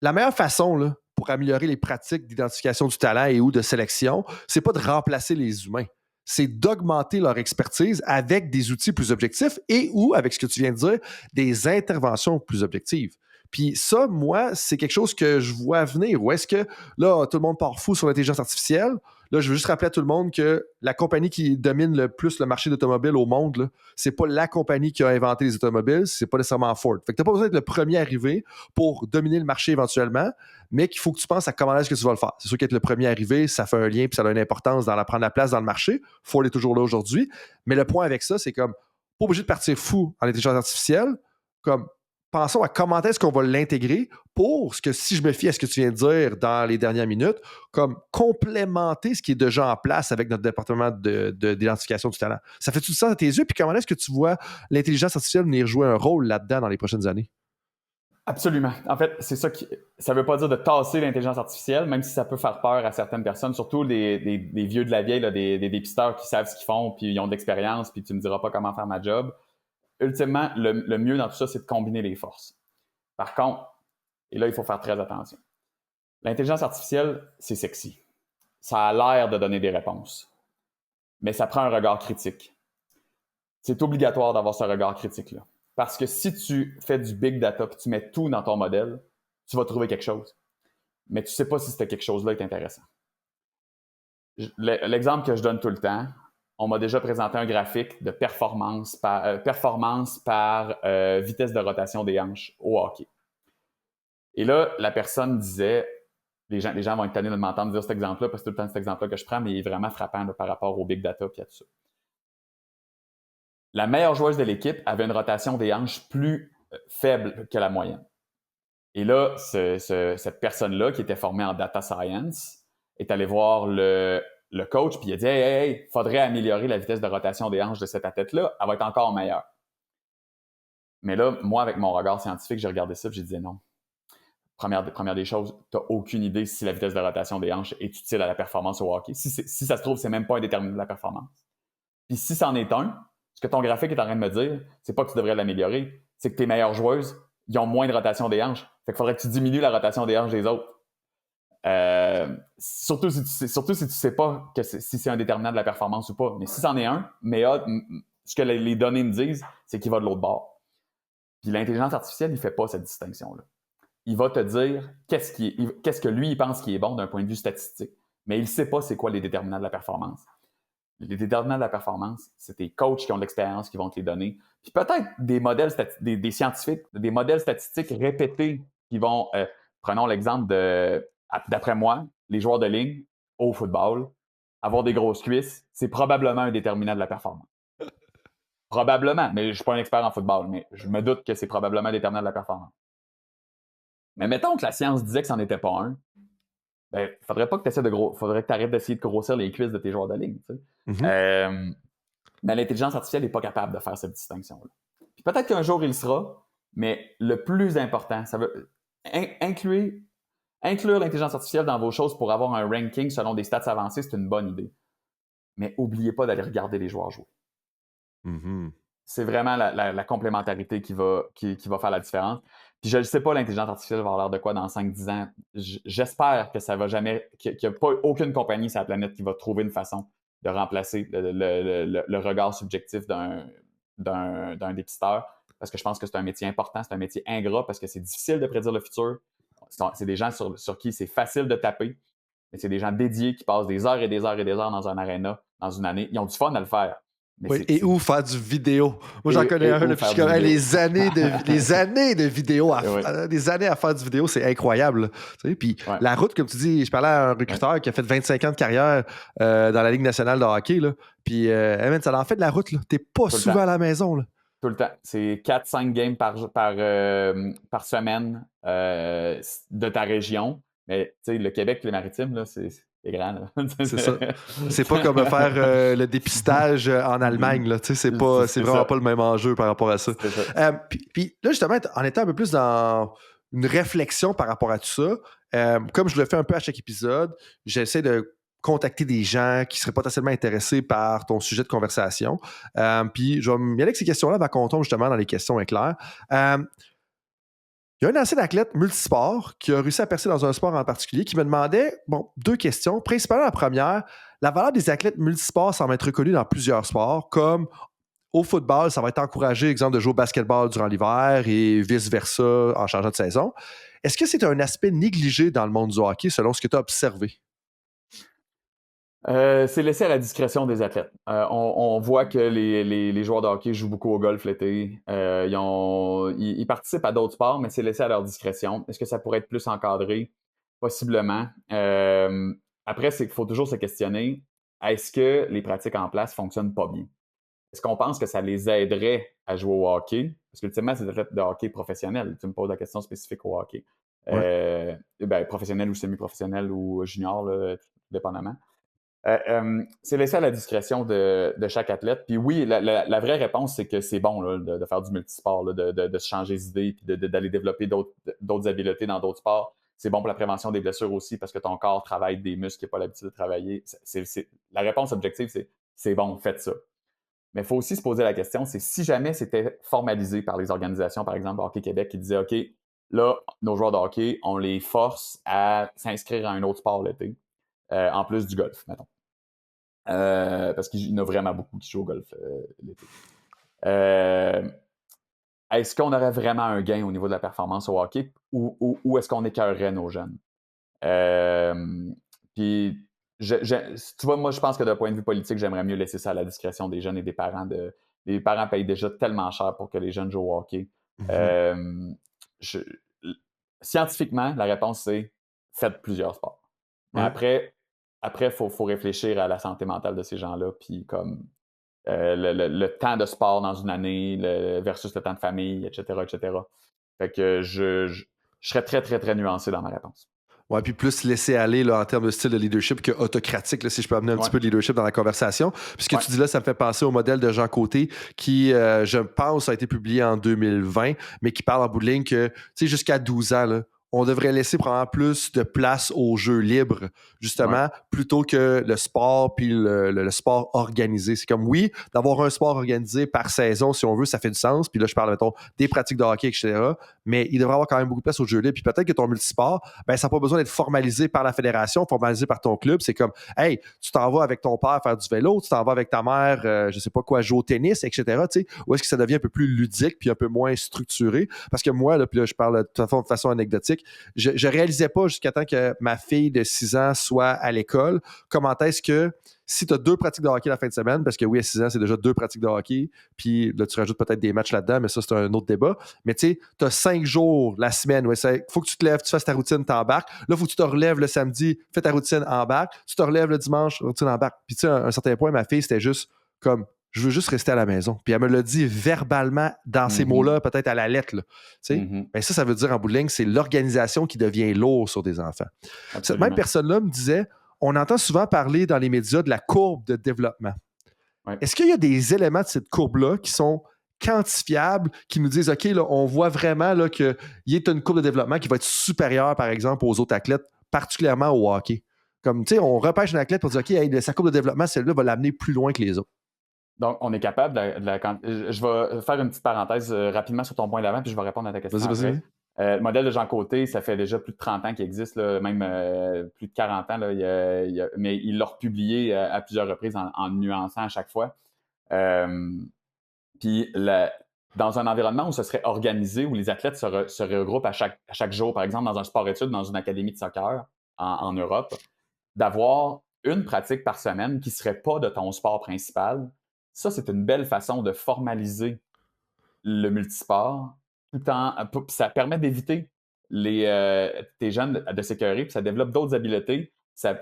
la meilleure façon là, pour améliorer les pratiques d'identification du talent et ou de sélection, c'est pas de remplacer les humains. C'est d'augmenter leur expertise avec des outils plus objectifs et ou, avec ce que tu viens de dire, des interventions plus objectives. Puis ça, moi, c'est quelque chose que je vois venir. Ou est-ce que, là, tout le monde part fou sur l'intelligence artificielle? Là, je veux juste rappeler à tout le monde que la compagnie qui domine le plus le marché d'automobile au monde, là, c'est pas la compagnie qui a inventé les automobiles, c'est pas nécessairement Ford. Fait que t'as pas besoin d'être le premier arrivé pour dominer le marché éventuellement, mais qu'il faut que tu penses à comment est-ce que tu vas le faire. C'est sûr qu'être le premier arrivé, ça fait un lien puis ça a une importance dans prendre la place dans le marché. Ford est toujours là aujourd'hui. Mais le point avec ça, c'est comme, pas obligé de partir fou en intelligence artificielle, comme, pensons à comment est-ce qu'on va l'intégrer pour ce que, si je me fie à ce que tu viens de dire dans les dernières minutes, comme complémenter ce qui est déjà en place avec notre département d'identification du talent. Ça fait tout ça à tes yeux? Puis comment est-ce que tu vois l'intelligence artificielle venir jouer un rôle là-dedans dans les prochaines années? Absolument. En fait, c'est ça qui. Ça veut pas dire de tasser l'intelligence artificielle, même si ça peut faire peur à certaines personnes, surtout des vieux de la vieille, là, des dépisteurs qui savent ce qu'ils font, puis ils ont de l'expérience, puis tu me diras pas comment faire ma job. Ultimement, le mieux dans tout ça, c'est de combiner les forces. Par contre, et là, il faut faire très attention. L'intelligence artificielle, c'est sexy. Ça a l'air de donner des réponses. Mais ça prend un regard critique. C'est obligatoire d'avoir ce regard critique-là. Parce que si tu fais du big data et tu mets tout dans ton modèle, tu vas trouver quelque chose. Mais tu ne sais pas si cette quelque chose-là est intéressant. L'exemple que je donne tout le temps, on m'a déjà présenté un graphique de performance par vitesse de rotation des hanches au hockey. Et là, la personne disait, les gens vont être tannés de m'entendre dire cet exemple-là, parce que c'est tout le temps cet exemple-là que je prends, mais il est vraiment frappant là, par rapport au big data et à tout ça. La meilleure joueuse de l'équipe avait une rotation des hanches plus faible que la moyenne. Et là, cette personne-là, qui était formée en data science, est allée voir le coach, puis il a dit « Hey, faudrait améliorer la vitesse de rotation des hanches de cette athlète-là, elle va être encore meilleure. » Mais là, moi, avec mon regard scientifique, j'ai regardé ça, puis j'ai dit « Non. Première des choses, tu n'as aucune idée si la vitesse de rotation des hanches est utile à la performance au hockey. Si ça se trouve, c'est même pas un déterminant de la performance. Puis si c'en est un, ce que ton graphique est en train de me dire, c'est pas que tu devrais l'améliorer, c'est que tes meilleures joueuses, ils ont moins de rotation des hanches. Fait qu'il faudrait que tu diminues la rotation des hanches des autres. Surtout si tu sais pas si c'est un déterminant de la performance ou pas. Mais si c'en est un, mais ce que les données me disent, c'est qu'il va de l'autre bord. Puis l'intelligence artificielle, il fait pas cette distinction-là. Il va te dire qu'est-ce que lui, il pense qui est bon d'un point de vue statistique. Mais il sait pas c'est quoi les déterminants de la performance. Les déterminants de la performance, c'est tes coachs qui ont de l'expérience qui vont te les donner. Puis peut-être des modèles des scientifiques, des modèles statistiques répétés qui vont... prenons l'exemple d'après moi, les joueurs de ligne au football, avoir des grosses cuisses, c'est probablement un déterminant de la performance. Probablement, mais je ne suis pas un expert en football, mais je me doute que c'est probablement un déterminant de la performance. Mais mettons que la science disait que ça n'en était pas un, ben, faudrait que tu arrêtes d'essayer de grossir les cuisses de tes joueurs de ligne. Tu sais. Mm-hmm. Mais l'intelligence artificielle n'est pas capable de faire cette distinction-là. Puis peut-être qu'un jour, il le sera, mais le plus important, ça veut inclure l'intelligence artificielle dans vos choses pour avoir un ranking selon des stats avancées, c'est une bonne idée. Mais n'oubliez pas d'aller regarder les joueurs jouer. Mm-hmm. C'est vraiment la complémentarité qui va faire la différence. Puis je ne sais pas, l'intelligence artificielle va avoir l'air de quoi dans 5-10 ans. J'espère que ça va jamais, qu'il n'y a pas aucune compagnie sur la planète qui va trouver une façon de remplacer le regard subjectif d'un dépisteur, parce que je pense que c'est un métier important, c'est un métier ingrat, parce que c'est difficile de prédire le futur. C'est des gens sur qui c'est facile de taper, mais c'est des gens dédiés qui passent des heures et des heures et des heures dans un aréna, dans une année. Ils ont du fun à le faire. Mais Oui, et où faire du vidéo. Moi, j'en connais un, puis je faire connais du les années de vidéo, Oui. des années à faire du vidéo, c'est incroyable. Tu sais, puis Ouais. la route, comme tu dis, je parlais à un recruteur qui a fait 25 ans de carrière dans la Ligue nationale de hockey, là, puis man, ça en fait de la route, là. T'es pas souvent à la maison. Là. Tout le temps. C'est 4-5 games par semaine de ta région. Mais tu sais, le Québec et les Maritimes, là, c'est grand. Là. C'est ça. C'est pas comme faire le dépistage en Allemagne. Là. C'est vraiment pas le même enjeu par rapport à ça. Puis là, justement, en étant un peu plus dans une réflexion par rapport à tout ça, comme je le fais un peu à chaque épisode, j'essaie de contacter des gens qui seraient potentiellement intéressés par ton sujet de conversation. Puis je vais y aller avec ces questions-là avant qu'on tombe justement dans les questions éclairs. Il y a un ancien athlète multisport qui a réussi à percer dans un sport en particulier qui me demandait, deux questions. Principalement la première, la valeur des athlètes multisports semble être reconnue dans plusieurs sports, comme au football, ça va être encouragé, exemple, de jouer au basketball durant l'hiver et vice-versa en changeant de saison. Est-ce que c'est un aspect négligé dans le monde du hockey selon ce que tu as observé? C'est laissé à la discrétion des athlètes. On voit que les joueurs de hockey jouent beaucoup au golf l'été. Ils participent à d'autres sports, mais c'est laissé à leur discrétion. Est-ce que ça pourrait être plus encadré? Possiblement. Après, il faut toujours se questionner, est-ce que les pratiques en place fonctionnent pas bien? Est-ce qu'on pense que ça les aiderait à jouer au hockey? Parce qu'ultimement, c'est des athlètes de hockey professionnels. Tu me poses la question spécifique au hockey. Ouais. Professionnel ou semi-professionnel ou junior, là, tout dépendamment. C'est laissé à la discrétion de chaque athlète. Puis oui, la vraie réponse, c'est que c'est bon là, de faire du multisport, là, de se changer d'idée puis d'aller développer d'autres habiletés dans d'autres sports. C'est bon pour la prévention des blessures aussi parce que ton corps travaille des muscles qu'il n'a pas l'habitude de travailler. La réponse objective, c'est bon, faites ça. Mais il faut aussi se poser la question, c'est si jamais c'était formalisé par les organisations, par exemple Hockey Québec, qui disaient, OK, là, nos joueurs de hockey, on les force à s'inscrire à un autre sport l'été, en plus du golf, mettons. Parce qu'il y en a vraiment beaucoup qui jouent au golf l'été. Est-ce qu'on aurait vraiment un gain au niveau de la performance au hockey ou est-ce qu'on écœurerait nos jeunes? Puis, tu vois, moi, je pense que d'un point de vue politique, j'aimerais mieux laisser ça à la discrétion des jeunes et des parents. Les parents payent déjà tellement cher pour que les jeunes jouent au hockey. Mm-hmm. Scientifiquement, la réponse, c'est faites plusieurs sports. Mais après, il faut réfléchir à la santé mentale de ces gens-là, puis comme le temps de sport dans une année versus le temps de famille, etc., etc. Fait que je serais très, très, très nuancé dans ma réponse. Ouais, puis plus laisser aller là, en termes de style de leadership que autocratique, là, si je peux amener un petit peu de leadership dans la conversation. Puis ce que tu dis là, ça me fait penser au modèle de Jean Côté qui, je pense, a été publié en 2020, mais qui parle en bout de ligne que, tu sais, jusqu'à 12 ans, là, on devrait laisser probablement plus de place aux jeux libres, justement, plutôt que le sport puis le sport organisé. C'est comme, oui, d'avoir un sport organisé par saison, si on veut, ça fait du sens. Puis là, je parle, mettons, des pratiques de hockey, etc. Mais il devrait avoir quand même beaucoup de place aux jeux libres. Puis peut-être que ton multisport, ben, ça n'a pas besoin d'être formalisé par la fédération, formalisé par ton club. C'est comme, hey, tu t'en vas avec ton père faire du vélo, tu t'en vas avec ta mère, je sais pas quoi, jouer au tennis, etc. Tu sais, ou est-ce que ça devient un peu plus ludique puis un peu moins structuré? Parce que moi, là, puis là, je parle de façon anecdotique, je réalisais pas jusqu'à temps que ma fille de 6 ans soit à l'école, comment est-ce que si tu as 2 pratiques de hockey la fin de semaine, parce que oui, à 6 ans, c'est déjà 2 pratiques de hockey, puis là, tu rajoutes peut-être des matchs là-dedans, mais ça, c'est un autre débat. Mais tu sais, tu as 5 jours la semaine. Il faut que tu te lèves, tu fasses ta routine, t'embarques. Là, il faut que tu te relèves le samedi, fais ta routine, embarque. Tu te relèves le dimanche, routine, embarque. Puis tu sais, à un certain point, ma fille, c'était juste comme, je veux juste rester à la maison. Puis elle me l'a dit verbalement dans ces mots-là, peut-être à la lettre. Là. Ben ça veut dire en bout de ligne, c'est l'organisation qui devient lourde sur des enfants. Absolument. Cette même personne-là me disait, on entend souvent parler dans les médias de la courbe de développement. Est-ce qu'il y a des éléments de cette courbe-là qui sont quantifiables, qui nous disent, OK, là, on voit vraiment là, qu'il y a une courbe de développement qui va être supérieure, par exemple, aux autres athlètes, particulièrement au hockey? Comme, tu sais, on repêche un athlète pour dire, OK, hey, sa courbe de développement, celle-là va l'amener plus loin que les autres. Donc, on est capable je vais faire une petite parenthèse rapidement sur ton point d'avant, puis je vais répondre à ta question. Vas-y. Le modèle de Jean Côté, ça fait déjà plus de 30 ans qu'il existe, là, même plus de 40 ans, là, mais il l'a republié à plusieurs reprises en nuançant à chaque fois. Puis dans un environnement où ce serait organisé, où les athlètes se regroupent à chaque jour, par exemple dans un sport-études, dans une académie de soccer en Europe, d'avoir une pratique par semaine qui ne serait pas de ton sport principal, ça, c'est une belle façon de formaliser le multisport. Ça permet d'éviter tes jeunes de s'écœurer, puis ça développe d'autres habiletés, ça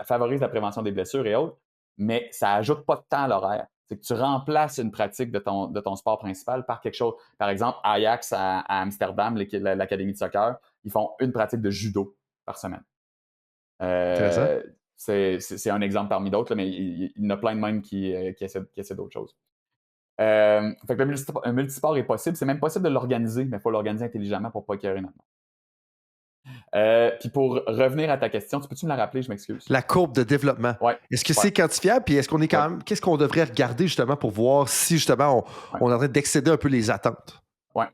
favorise la prévention des blessures et autres, mais ça ajoute pas de temps à l'horaire. C'est que tu remplaces une pratique de ton sport principal par quelque chose. Par exemple, Ajax à Amsterdam, l'académie de soccer, ils font une pratique de judo par semaine. C'est un exemple parmi d'autres, là, mais il y en a plein de même qui essaient d'autres choses. Fait que un multisport est possible. C'est même possible de l'organiser, mais il faut l'organiser intelligemment pour ne pas écœurer notre monde. Puis pour revenir à ta question, peux-tu me la rappeler? Je m'excuse. La courbe de développement. Ouais. Est-ce que c'est quantifiable? Puis est-ce qu'on est quand même. Qu'est-ce qu'on devrait regarder justement pour voir si justement on est en train d'excéder un peu les attentes? Oui.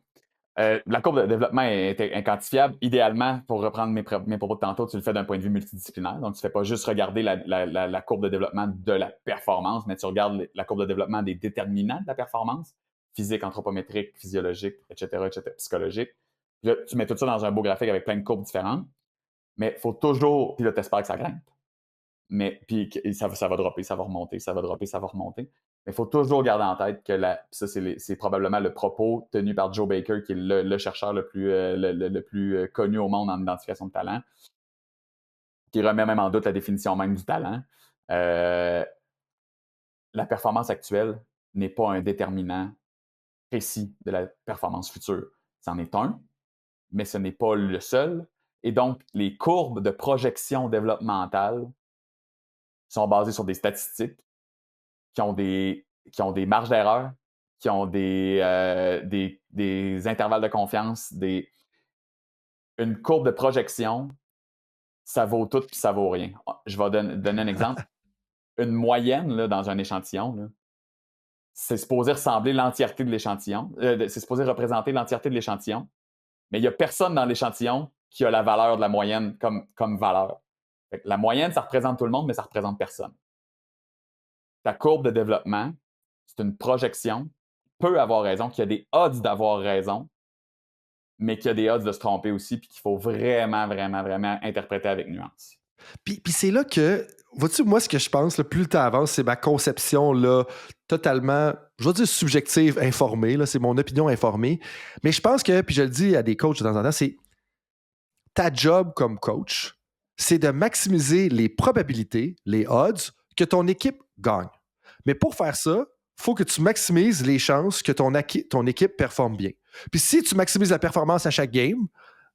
La courbe de développement est inquantifiable. Idéalement, pour reprendre mes propos de tantôt, tu le fais d'un point de vue multidisciplinaire. Donc, tu ne fais pas juste regarder la courbe de développement de la performance, mais tu regardes la courbe de développement des déterminants de la performance, physique, anthropométrique, physiologique, etc., psychologique. Puis là, tu mets tout ça dans un beau graphique avec plein de courbes différentes. Mais il faut toujours... Puis là, tu espères que ça grimpe. Mais puis ça va dropper, ça va remonter, ça va dropper, ça va remonter. Mais il faut toujours garder en tête que ça, c'est probablement le propos tenu par Joe Baker, qui est le chercheur le plus connu au monde en identification de talent, qui remet même en doute la définition même du talent. La performance actuelle n'est pas un déterminant précis de la performance future. C'en est un, mais ce n'est pas le seul. Et donc, les courbes de projection développementale sont basées sur des statistiques qui ont des marges d'erreur, qui ont des intervalles de confiance, une courbe de projection, ça vaut tout puis ça vaut rien. Je vais donner un exemple. Une moyenne là, dans un échantillon, là, c'est supposé ressembler l'entièreté de l'échantillon. C'est supposé représenter l'entièreté de l'échantillon, mais il n'y a personne dans l'échantillon qui a la valeur de la moyenne comme valeur. Fait que la moyenne, ça représente tout le monde, mais ça ne représente personne. Ta courbe de développement, c'est une projection, peut avoir raison, qu'il y a des odds d'avoir raison, mais qu'il y a des odds de se tromper aussi, puis qu'il faut vraiment, vraiment, vraiment interpréter avec nuance. Puis c'est là que, vois-tu, moi, ce que je pense, là, plus le temps avance, c'est ma conception là, totalement, je vais dire subjective, informée, là, c'est mon opinion informée. Mais je pense que, puis je le dis à des coachs de temps en temps, c'est ta job comme coach, c'est de maximiser les probabilités, les odds, que ton équipe gagne. Mais pour faire ça, il faut que tu maximises les chances que ton équipe performe bien. Puis si tu maximises la performance à chaque game,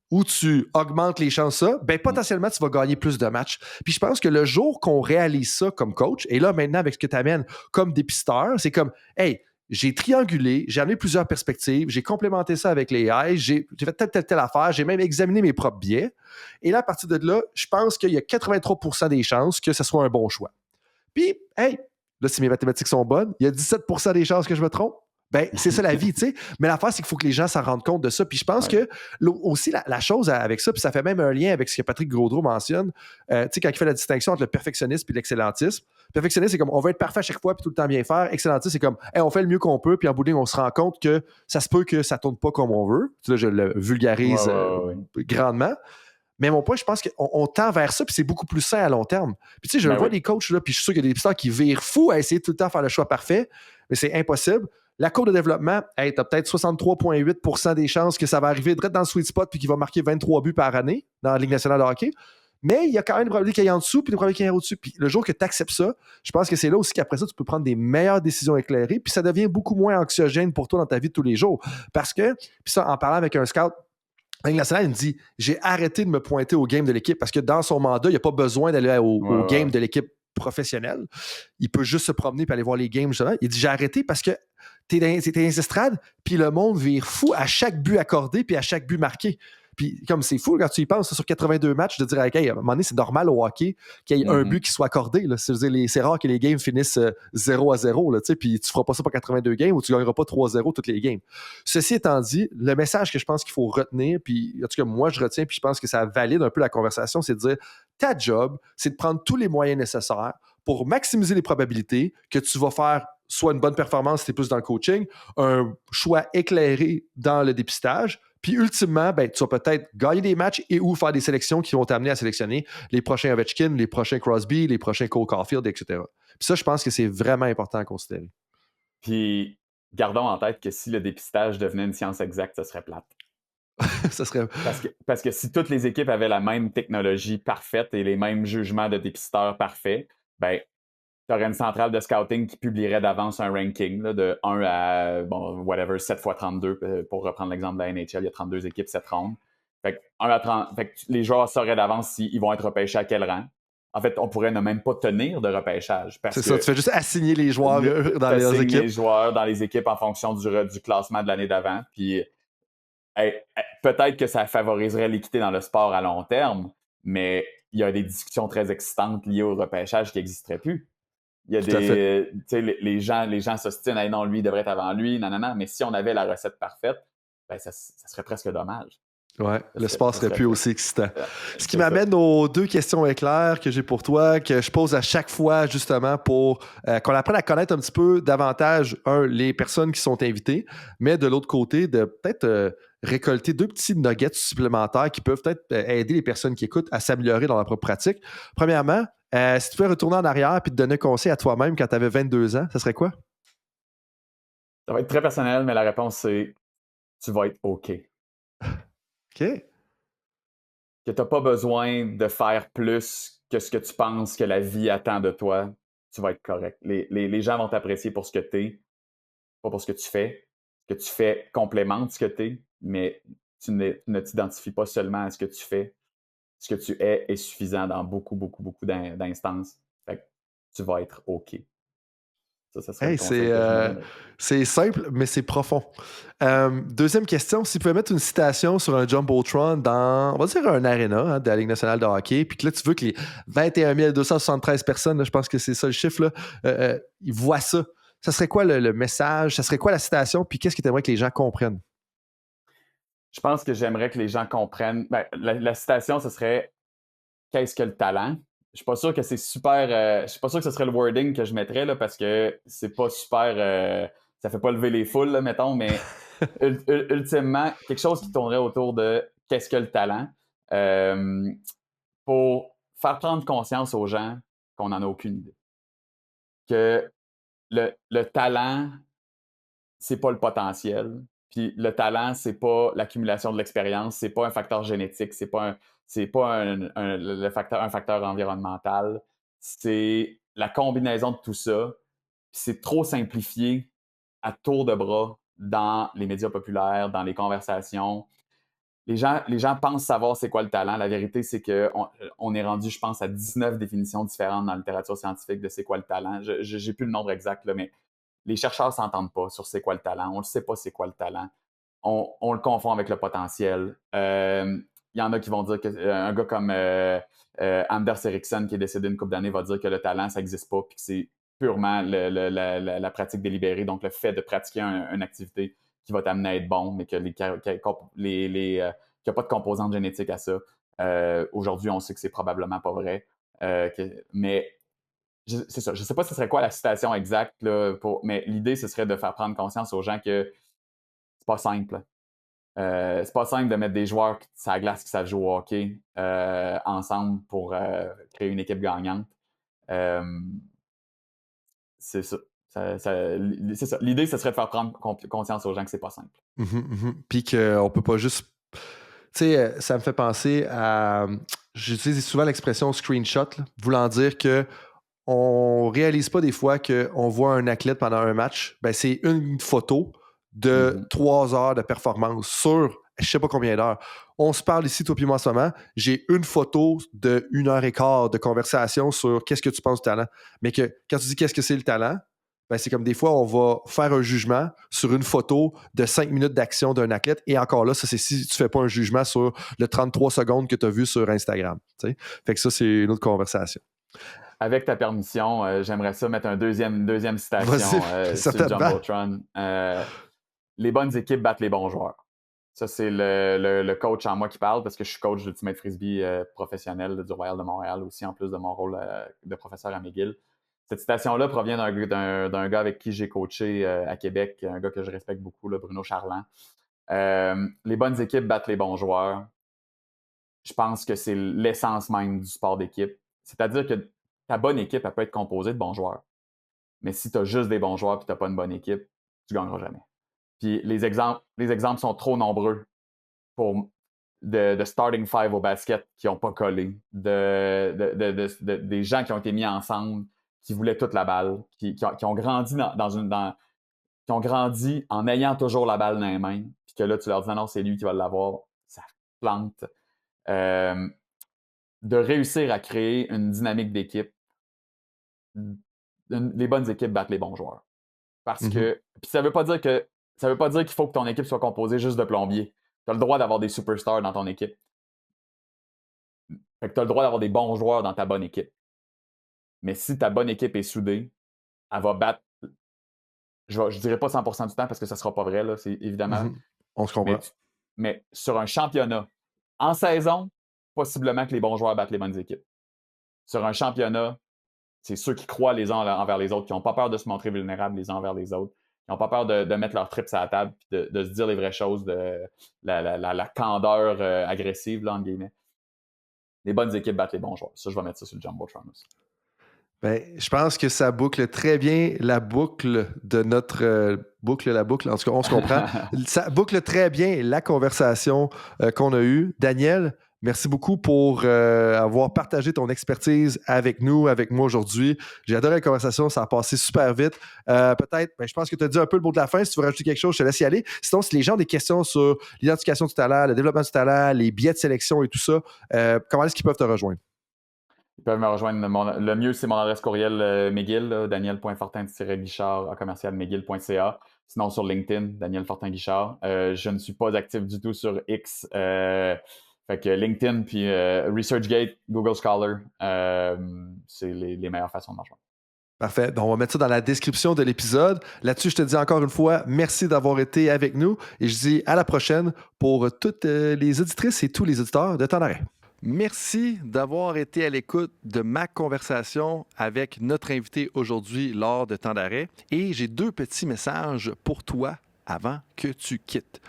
ou tu augmentes les chances ça, ben potentiellement, tu vas gagner plus de matchs. Puis je pense que le jour qu'on réalise ça comme coach, et là, maintenant, avec ce que tu amènes comme dépisteur, c'est comme, hey, j'ai triangulé, j'ai amené plusieurs perspectives, j'ai complémenté ça avec les AI, j'ai fait telle affaire, j'ai même examiné mes propres biais. Et là, à partir de là, je pense qu'il y a 83% des chances que ce soit un bon choix. Puis, hey, là, si mes mathématiques sont bonnes, il y a 17% des chances que je me trompe. Ben, c'est ça la vie, tu sais. Mais l'affaire, c'est qu'il faut que les gens s'en rendent compte de ça. Puis je pense que aussi la chose avec ça, puis ça fait même un lien avec ce que Patrick Gaudreau mentionne, tu sais, quand il fait la distinction entre le perfectionnisme et l'excellentisme. Perfectionniste, c'est comme on veut être parfait à chaque fois puis tout le temps bien faire. Excellentisme, c'est comme hey, on fait le mieux qu'on peut, puis en bout de ligne, on se rend compte que ça se peut que ça tourne pas comme on veut. Là, je le vulgarise grandement. Mais mon point, je pense qu'on tend vers ça, puis c'est beaucoup plus sain à long terme. Puis tu sais, je vois des coachs, là, puis je suis sûr qu'il y a des dépisteurs qui virent fous à essayer tout le temps de faire le choix parfait, mais c'est impossible. La courbe de développement, hey, tu as peut-être 63,8% des chances que ça va arriver direct dans le sweet spot puis qu'il va marquer 23 buts par année dans la Ligue nationale de hockey. Mais il y a quand même une probabilité qu'il y ait en dessous puis une probabilité qu'il y ait au-dessus. Puis le jour que tu acceptes ça, je pense que c'est là aussi qu'après ça, tu peux prendre des meilleures décisions éclairées puis ça devient beaucoup moins anxiogène pour toi dans ta vie de tous les jours. Parce que, puis ça, en parlant avec un scout, la Ligue nationale, il me dit « J'ai arrêté de me pointer au game de l'équipe parce que dans son mandat, il n'y a pas besoin d'aller au game de l'équipe professionnelle. Il peut juste se promener et aller voir les games. Justement. Il dit « J'ai arrêté parce que t'es dans les estrades, puis le monde vire fou à chaque but accordé puis à chaque but marqué. » Puis comme c'est fou quand tu y penses, sur 82 matchs, de dire, OK, à un moment donné, c'est normal au hockey qu'il y ait un but qui soit accordé. Là. C'est rare que les games finissent 0-0, là, puis tu feras pas ça pour 82 games ou tu gagneras pas 3-0 toutes les games. Ceci étant dit, le message que je pense qu'il faut retenir, puis en tout cas, moi, je retiens, puis je pense que ça valide un peu la conversation, c'est de dire, ta job, c'est de prendre tous les moyens nécessaires pour maximiser les probabilités que tu vas faire soit une bonne performance si tu es plus dans le coaching, un choix éclairé dans le dépistage, puis ultimement, ben, tu vas peut-être gagner des matchs et ou faire des sélections qui vont t'amener à sélectionner les prochains Ovechkin, les prochains Crosby, les prochains Cole Caulfield, etc. Puis ça, je pense que c'est vraiment important à considérer. Puis, gardons en tête que si le dépistage devenait une science exacte, ça serait plate. Ça serait... Parce que si toutes les équipes avaient la même technologie parfaite et les mêmes jugements de dépisteurs parfaits, ben, tu aurais une centrale de scouting qui publierait d'avance un ranking là, de 1 à, bon, whatever, 7 x 32, pour reprendre l'exemple de la NHL, il y a 32 équipes, 7 rondes. Fait que, 1 à 30, fait que les joueurs sauraient d'avance s'ils vont être repêchés à quel rang. En fait, on pourrait ne même pas tenir de repêchage. C'est ça, tu fais juste assigner les joueurs dans les équipes. Les joueurs dans les équipes en fonction du classement de l'année d'avant. Puis, peut-être que ça favoriserait l'équité dans le sport à long terme, mais il y a des discussions très excitantes liées au repêchage qui n'existeraient plus. Il y a des. Tu sais, les gens s'ostinent, hey, non, lui, il devrait être avant lui, nanana. Mais si on avait la recette parfaite, ben, ça serait presque dommage. Ouais, le sport serait plus aussi excitant. Ce qui m'amène ça. aux 2 questions éclairs que j'ai pour toi, que je pose à chaque fois, justement, pour qu'on apprenne à connaître un petit peu davantage, les personnes qui sont invitées, mais de l'autre côté, de peut-être récolter 2 petits nuggets supplémentaires qui peuvent peut-être aider les personnes qui écoutent à s'améliorer dans leur propre pratique. Premièrement, si tu pouvais retourner en arrière et te donner un conseil à toi-même quand tu avais 22 ans, ça serait quoi? Ça va être très personnel, mais la réponse, c'est tu vas être OK. OK. Que tu n'as pas besoin de faire plus que ce que tu penses que la vie attend de toi. Tu vas être correct. Les gens vont t'apprécier pour ce que tu es, pas pour ce que tu fais. Ce que tu fais complémente ce que tu es, mais tu ne t'identifies pas seulement à ce que tu fais. Ce que tu es est suffisant dans beaucoup, beaucoup, beaucoup d'instances. Fait que tu vas être OK. Ça serait le conseil que je me donnerais. C'est simple, mais c'est profond. Deuxième question, si tu pouvais mettre une citation sur un Jumbotron dans, on va dire, un aréna de la Ligue nationale de hockey, puis que là, tu veux que les 21 273 personnes, là, je pense que c'est ça le chiffre, là, ils voient ça. Ça serait quoi le message? Ça serait quoi la citation? Puis qu'est-ce que tu aimerais que les gens comprennent? Je pense que j'aimerais que les gens comprennent. Ben, la citation, ce serait « Qu'est-ce que le talent? » Je suis pas sûr que c'est super. Je suis pas sûr que ce serait le wording que je mettrais là, parce que c'est pas super. Ça fait pas lever les foules, là, mettons, mais ultimement, quelque chose qui tournerait autour de qu'est-ce que le talent pour faire prendre conscience aux gens qu'on n'en a aucune idée. Que le talent, c'est pas le potentiel. Puis le talent, c'est pas l'accumulation de l'expérience, c'est pas un facteur génétique, c'est pas un facteur environnemental. C'est la combinaison de tout ça. Puis c'est trop simplifié à tour de bras dans les médias populaires, dans les conversations. Les gens pensent savoir c'est quoi le talent. La vérité, c'est qu'on est rendu, je pense, à 19 définitions différentes dans la littérature scientifique de c'est quoi le talent. Je n'ai plus le nombre exact, là, mais les chercheurs ne s'entendent pas sur c'est quoi le talent. On ne sait pas c'est quoi le talent. On le confond avec le potentiel. Il y en a qui vont dire qu'un gars comme Anders Ericsson, qui est décédé une couple d'années, va dire que le talent, ça n'existe pas, puis que c'est purement la pratique délibérée, donc le fait de pratiquer une activité qui va t'amener à être bon, mais qu'il n'y a pas de composante génétique à ça. Aujourd'hui, on sait que c'est probablement pas vrai. Mais c'est ça. Je ne sais pas ce serait quoi la citation exacte, là, mais l'idée, ce serait de faire prendre conscience aux gens que c'est pas simple. C'est pas simple de mettre des joueurs sur la glace qui savent jouer au hockey ensemble pour créer une équipe gagnante. C'est ça. C'est ça. L'idée, ce serait de faire prendre conscience aux gens que c'est pas simple. Puis qu'on peut pas juste... Tu sais, ça me fait penser à... J'utilise souvent l'expression screenshot, là, voulant dire que on réalise pas des fois qu'on voit un athlète pendant un match, ben c'est une photo de 3 heures de performance sur je sais pas combien d'heures. On se parle ici, toi puis moi, en ce moment. J'ai une photo de 1 heure et quart de conversation sur qu'est-ce que tu penses du talent. Mais que quand tu dis qu'est-ce que c'est le talent, ben, c'est comme des fois, on va faire un jugement sur une photo de 5 minutes d'action d'un athlète. Et encore là, ça, c'est si tu ne fais pas un jugement sur le 33 secondes que tu as vu sur Instagram. T'sais. Fait que ça, c'est une autre conversation. Avec ta permission, j'aimerais ça mettre une deuxième citation sur le Jumbotron. Les bonnes équipes battent les bons joueurs. Ça, c'est le coach en moi qui parle parce que je suis coach d'Ultimate Frisbee professionnel du Royal de Montréal aussi, en plus de mon rôle de professeur à McGill. Cette citation-là provient d'un gars avec qui j'ai coaché à Québec, un gars que je respecte beaucoup, là, Bruno Charland. Les bonnes équipes battent les bons joueurs. Je pense que c'est l'essence même du sport d'équipe. C'est-à-dire que ta bonne équipe, elle peut être composée de bons joueurs. Mais si tu as juste des bons joueurs et tu n'as pas une bonne équipe, tu ne gagneras jamais. Puis les exemples sont trop nombreux pour de starting five au basket qui n'ont pas collé, des gens qui ont été mis ensemble, qui voulaient toute la balle, qui ont grandi qui ont grandi en ayant toujours la balle dans les mains, puis que là, tu leur dis non, c'est lui qui va l'avoir, ça plante. De réussir à créer une dynamique d'équipe, les bonnes équipes battent les bons joueurs. Parce que, puis ça veut pas dire qu'il faut que ton équipe soit composée juste de plombiers. Tu as le droit d'avoir des superstars dans ton équipe. Fait que tu as le droit d'avoir des bons joueurs dans ta bonne équipe. Mais si ta bonne équipe est soudée, elle va battre. Je dirais pas 100% du temps parce que ça sera pas vrai, là, c'est évidemment. On se comprend. Mais sur un championnat, en saison, possiblement que les bons joueurs battent les bonnes équipes. Sur un championnat, c'est ceux qui croient les uns envers les autres, qui n'ont pas peur de se montrer vulnérables les uns envers les autres, qui n'ont pas peur de mettre leurs trips à la table et de se dire les vraies choses, de la candeur agressive, là, entre guillemets. Les bonnes équipes battent les bons joueurs. Ça, je vais mettre ça sur le Jumbotron aussi. Ben, je pense que ça boucle très bien la boucle de notre la boucle, en tout cas, on se comprend. Ça boucle très bien la conversation qu'on a eue. Daniel, merci beaucoup pour avoir partagé ton expertise avec nous, avec moi aujourd'hui. J'ai adoré la conversation, ça a passé super vite. Peut-être, je pense que tu as dit un peu le mot de la fin. Si tu veux rajouter quelque chose, je te laisse y aller. Sinon, si les gens ont des questions sur l'identification du talent, le développement du talent, les billets de sélection et tout ça, comment est-ce qu'ils peuvent te rejoindre? Ils peuvent me rejoindre. Le mieux, c'est mon adresse courriel McGill, daniel.fortin-guichard@McGill.ca. Sinon, sur LinkedIn, Daniel Fortin-Guichard. Je ne suis pas actif du tout sur X. Fait que LinkedIn, puis ResearchGate, Google Scholar, c'est les meilleures façons de marcher. Parfait. Donc, on va mettre ça dans la description de l'épisode. Là-dessus, je te dis encore une fois, merci d'avoir été avec nous et je dis à la prochaine pour toutes les auditrices et tous les auditeurs de Temps d'arrêt. Merci d'avoir été à l'écoute de ma conversation avec notre invité aujourd'hui lors de Temps d'arrêt. Et j'ai 2 petits messages pour toi avant que tu quittes.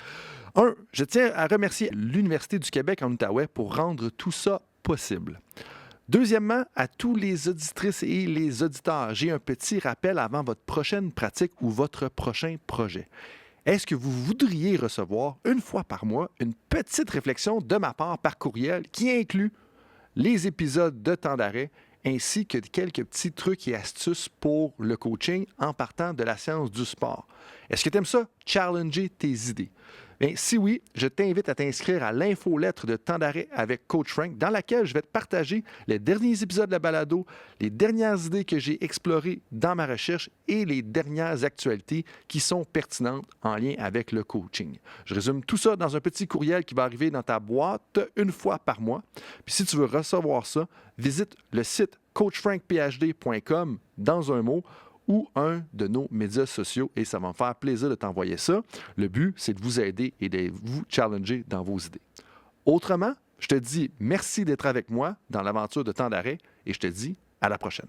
1, je tiens à remercier l'Université du Québec en Outaouais pour rendre tout ça possible. Deuxièmement, à tous les auditrices et les auditeurs, j'ai un petit rappel avant votre prochaine pratique ou votre prochain projet. Est-ce que vous voudriez recevoir une fois par mois une petite réflexion de ma part par courriel qui inclut les épisodes de Temps d'arrêt ainsi que quelques petits trucs et astuces pour le coaching en partant de la science du sport? Est-ce que tu aimes ça? Challenger tes idées. Bien, si oui, je t'invite à t'inscrire à l'infolettre de Temps d'arrêt avec Coach Frank, dans laquelle je vais te partager les derniers épisodes de la balado, les dernières idées que j'ai explorées dans ma recherche et les dernières actualités qui sont pertinentes en lien avec le coaching. Je résume tout ça dans un petit courriel qui va arriver dans ta boîte une fois par mois. Puis si tu veux recevoir ça, visite le site coachfrankphd.com dans un mot ou un de nos médias sociaux et ça va me faire plaisir de t'envoyer ça. Le but, c'est de vous aider et de vous challenger dans vos idées. Autrement, je te dis merci d'être avec moi dans l'aventure de Temps d'arrêt et je te dis à la prochaine.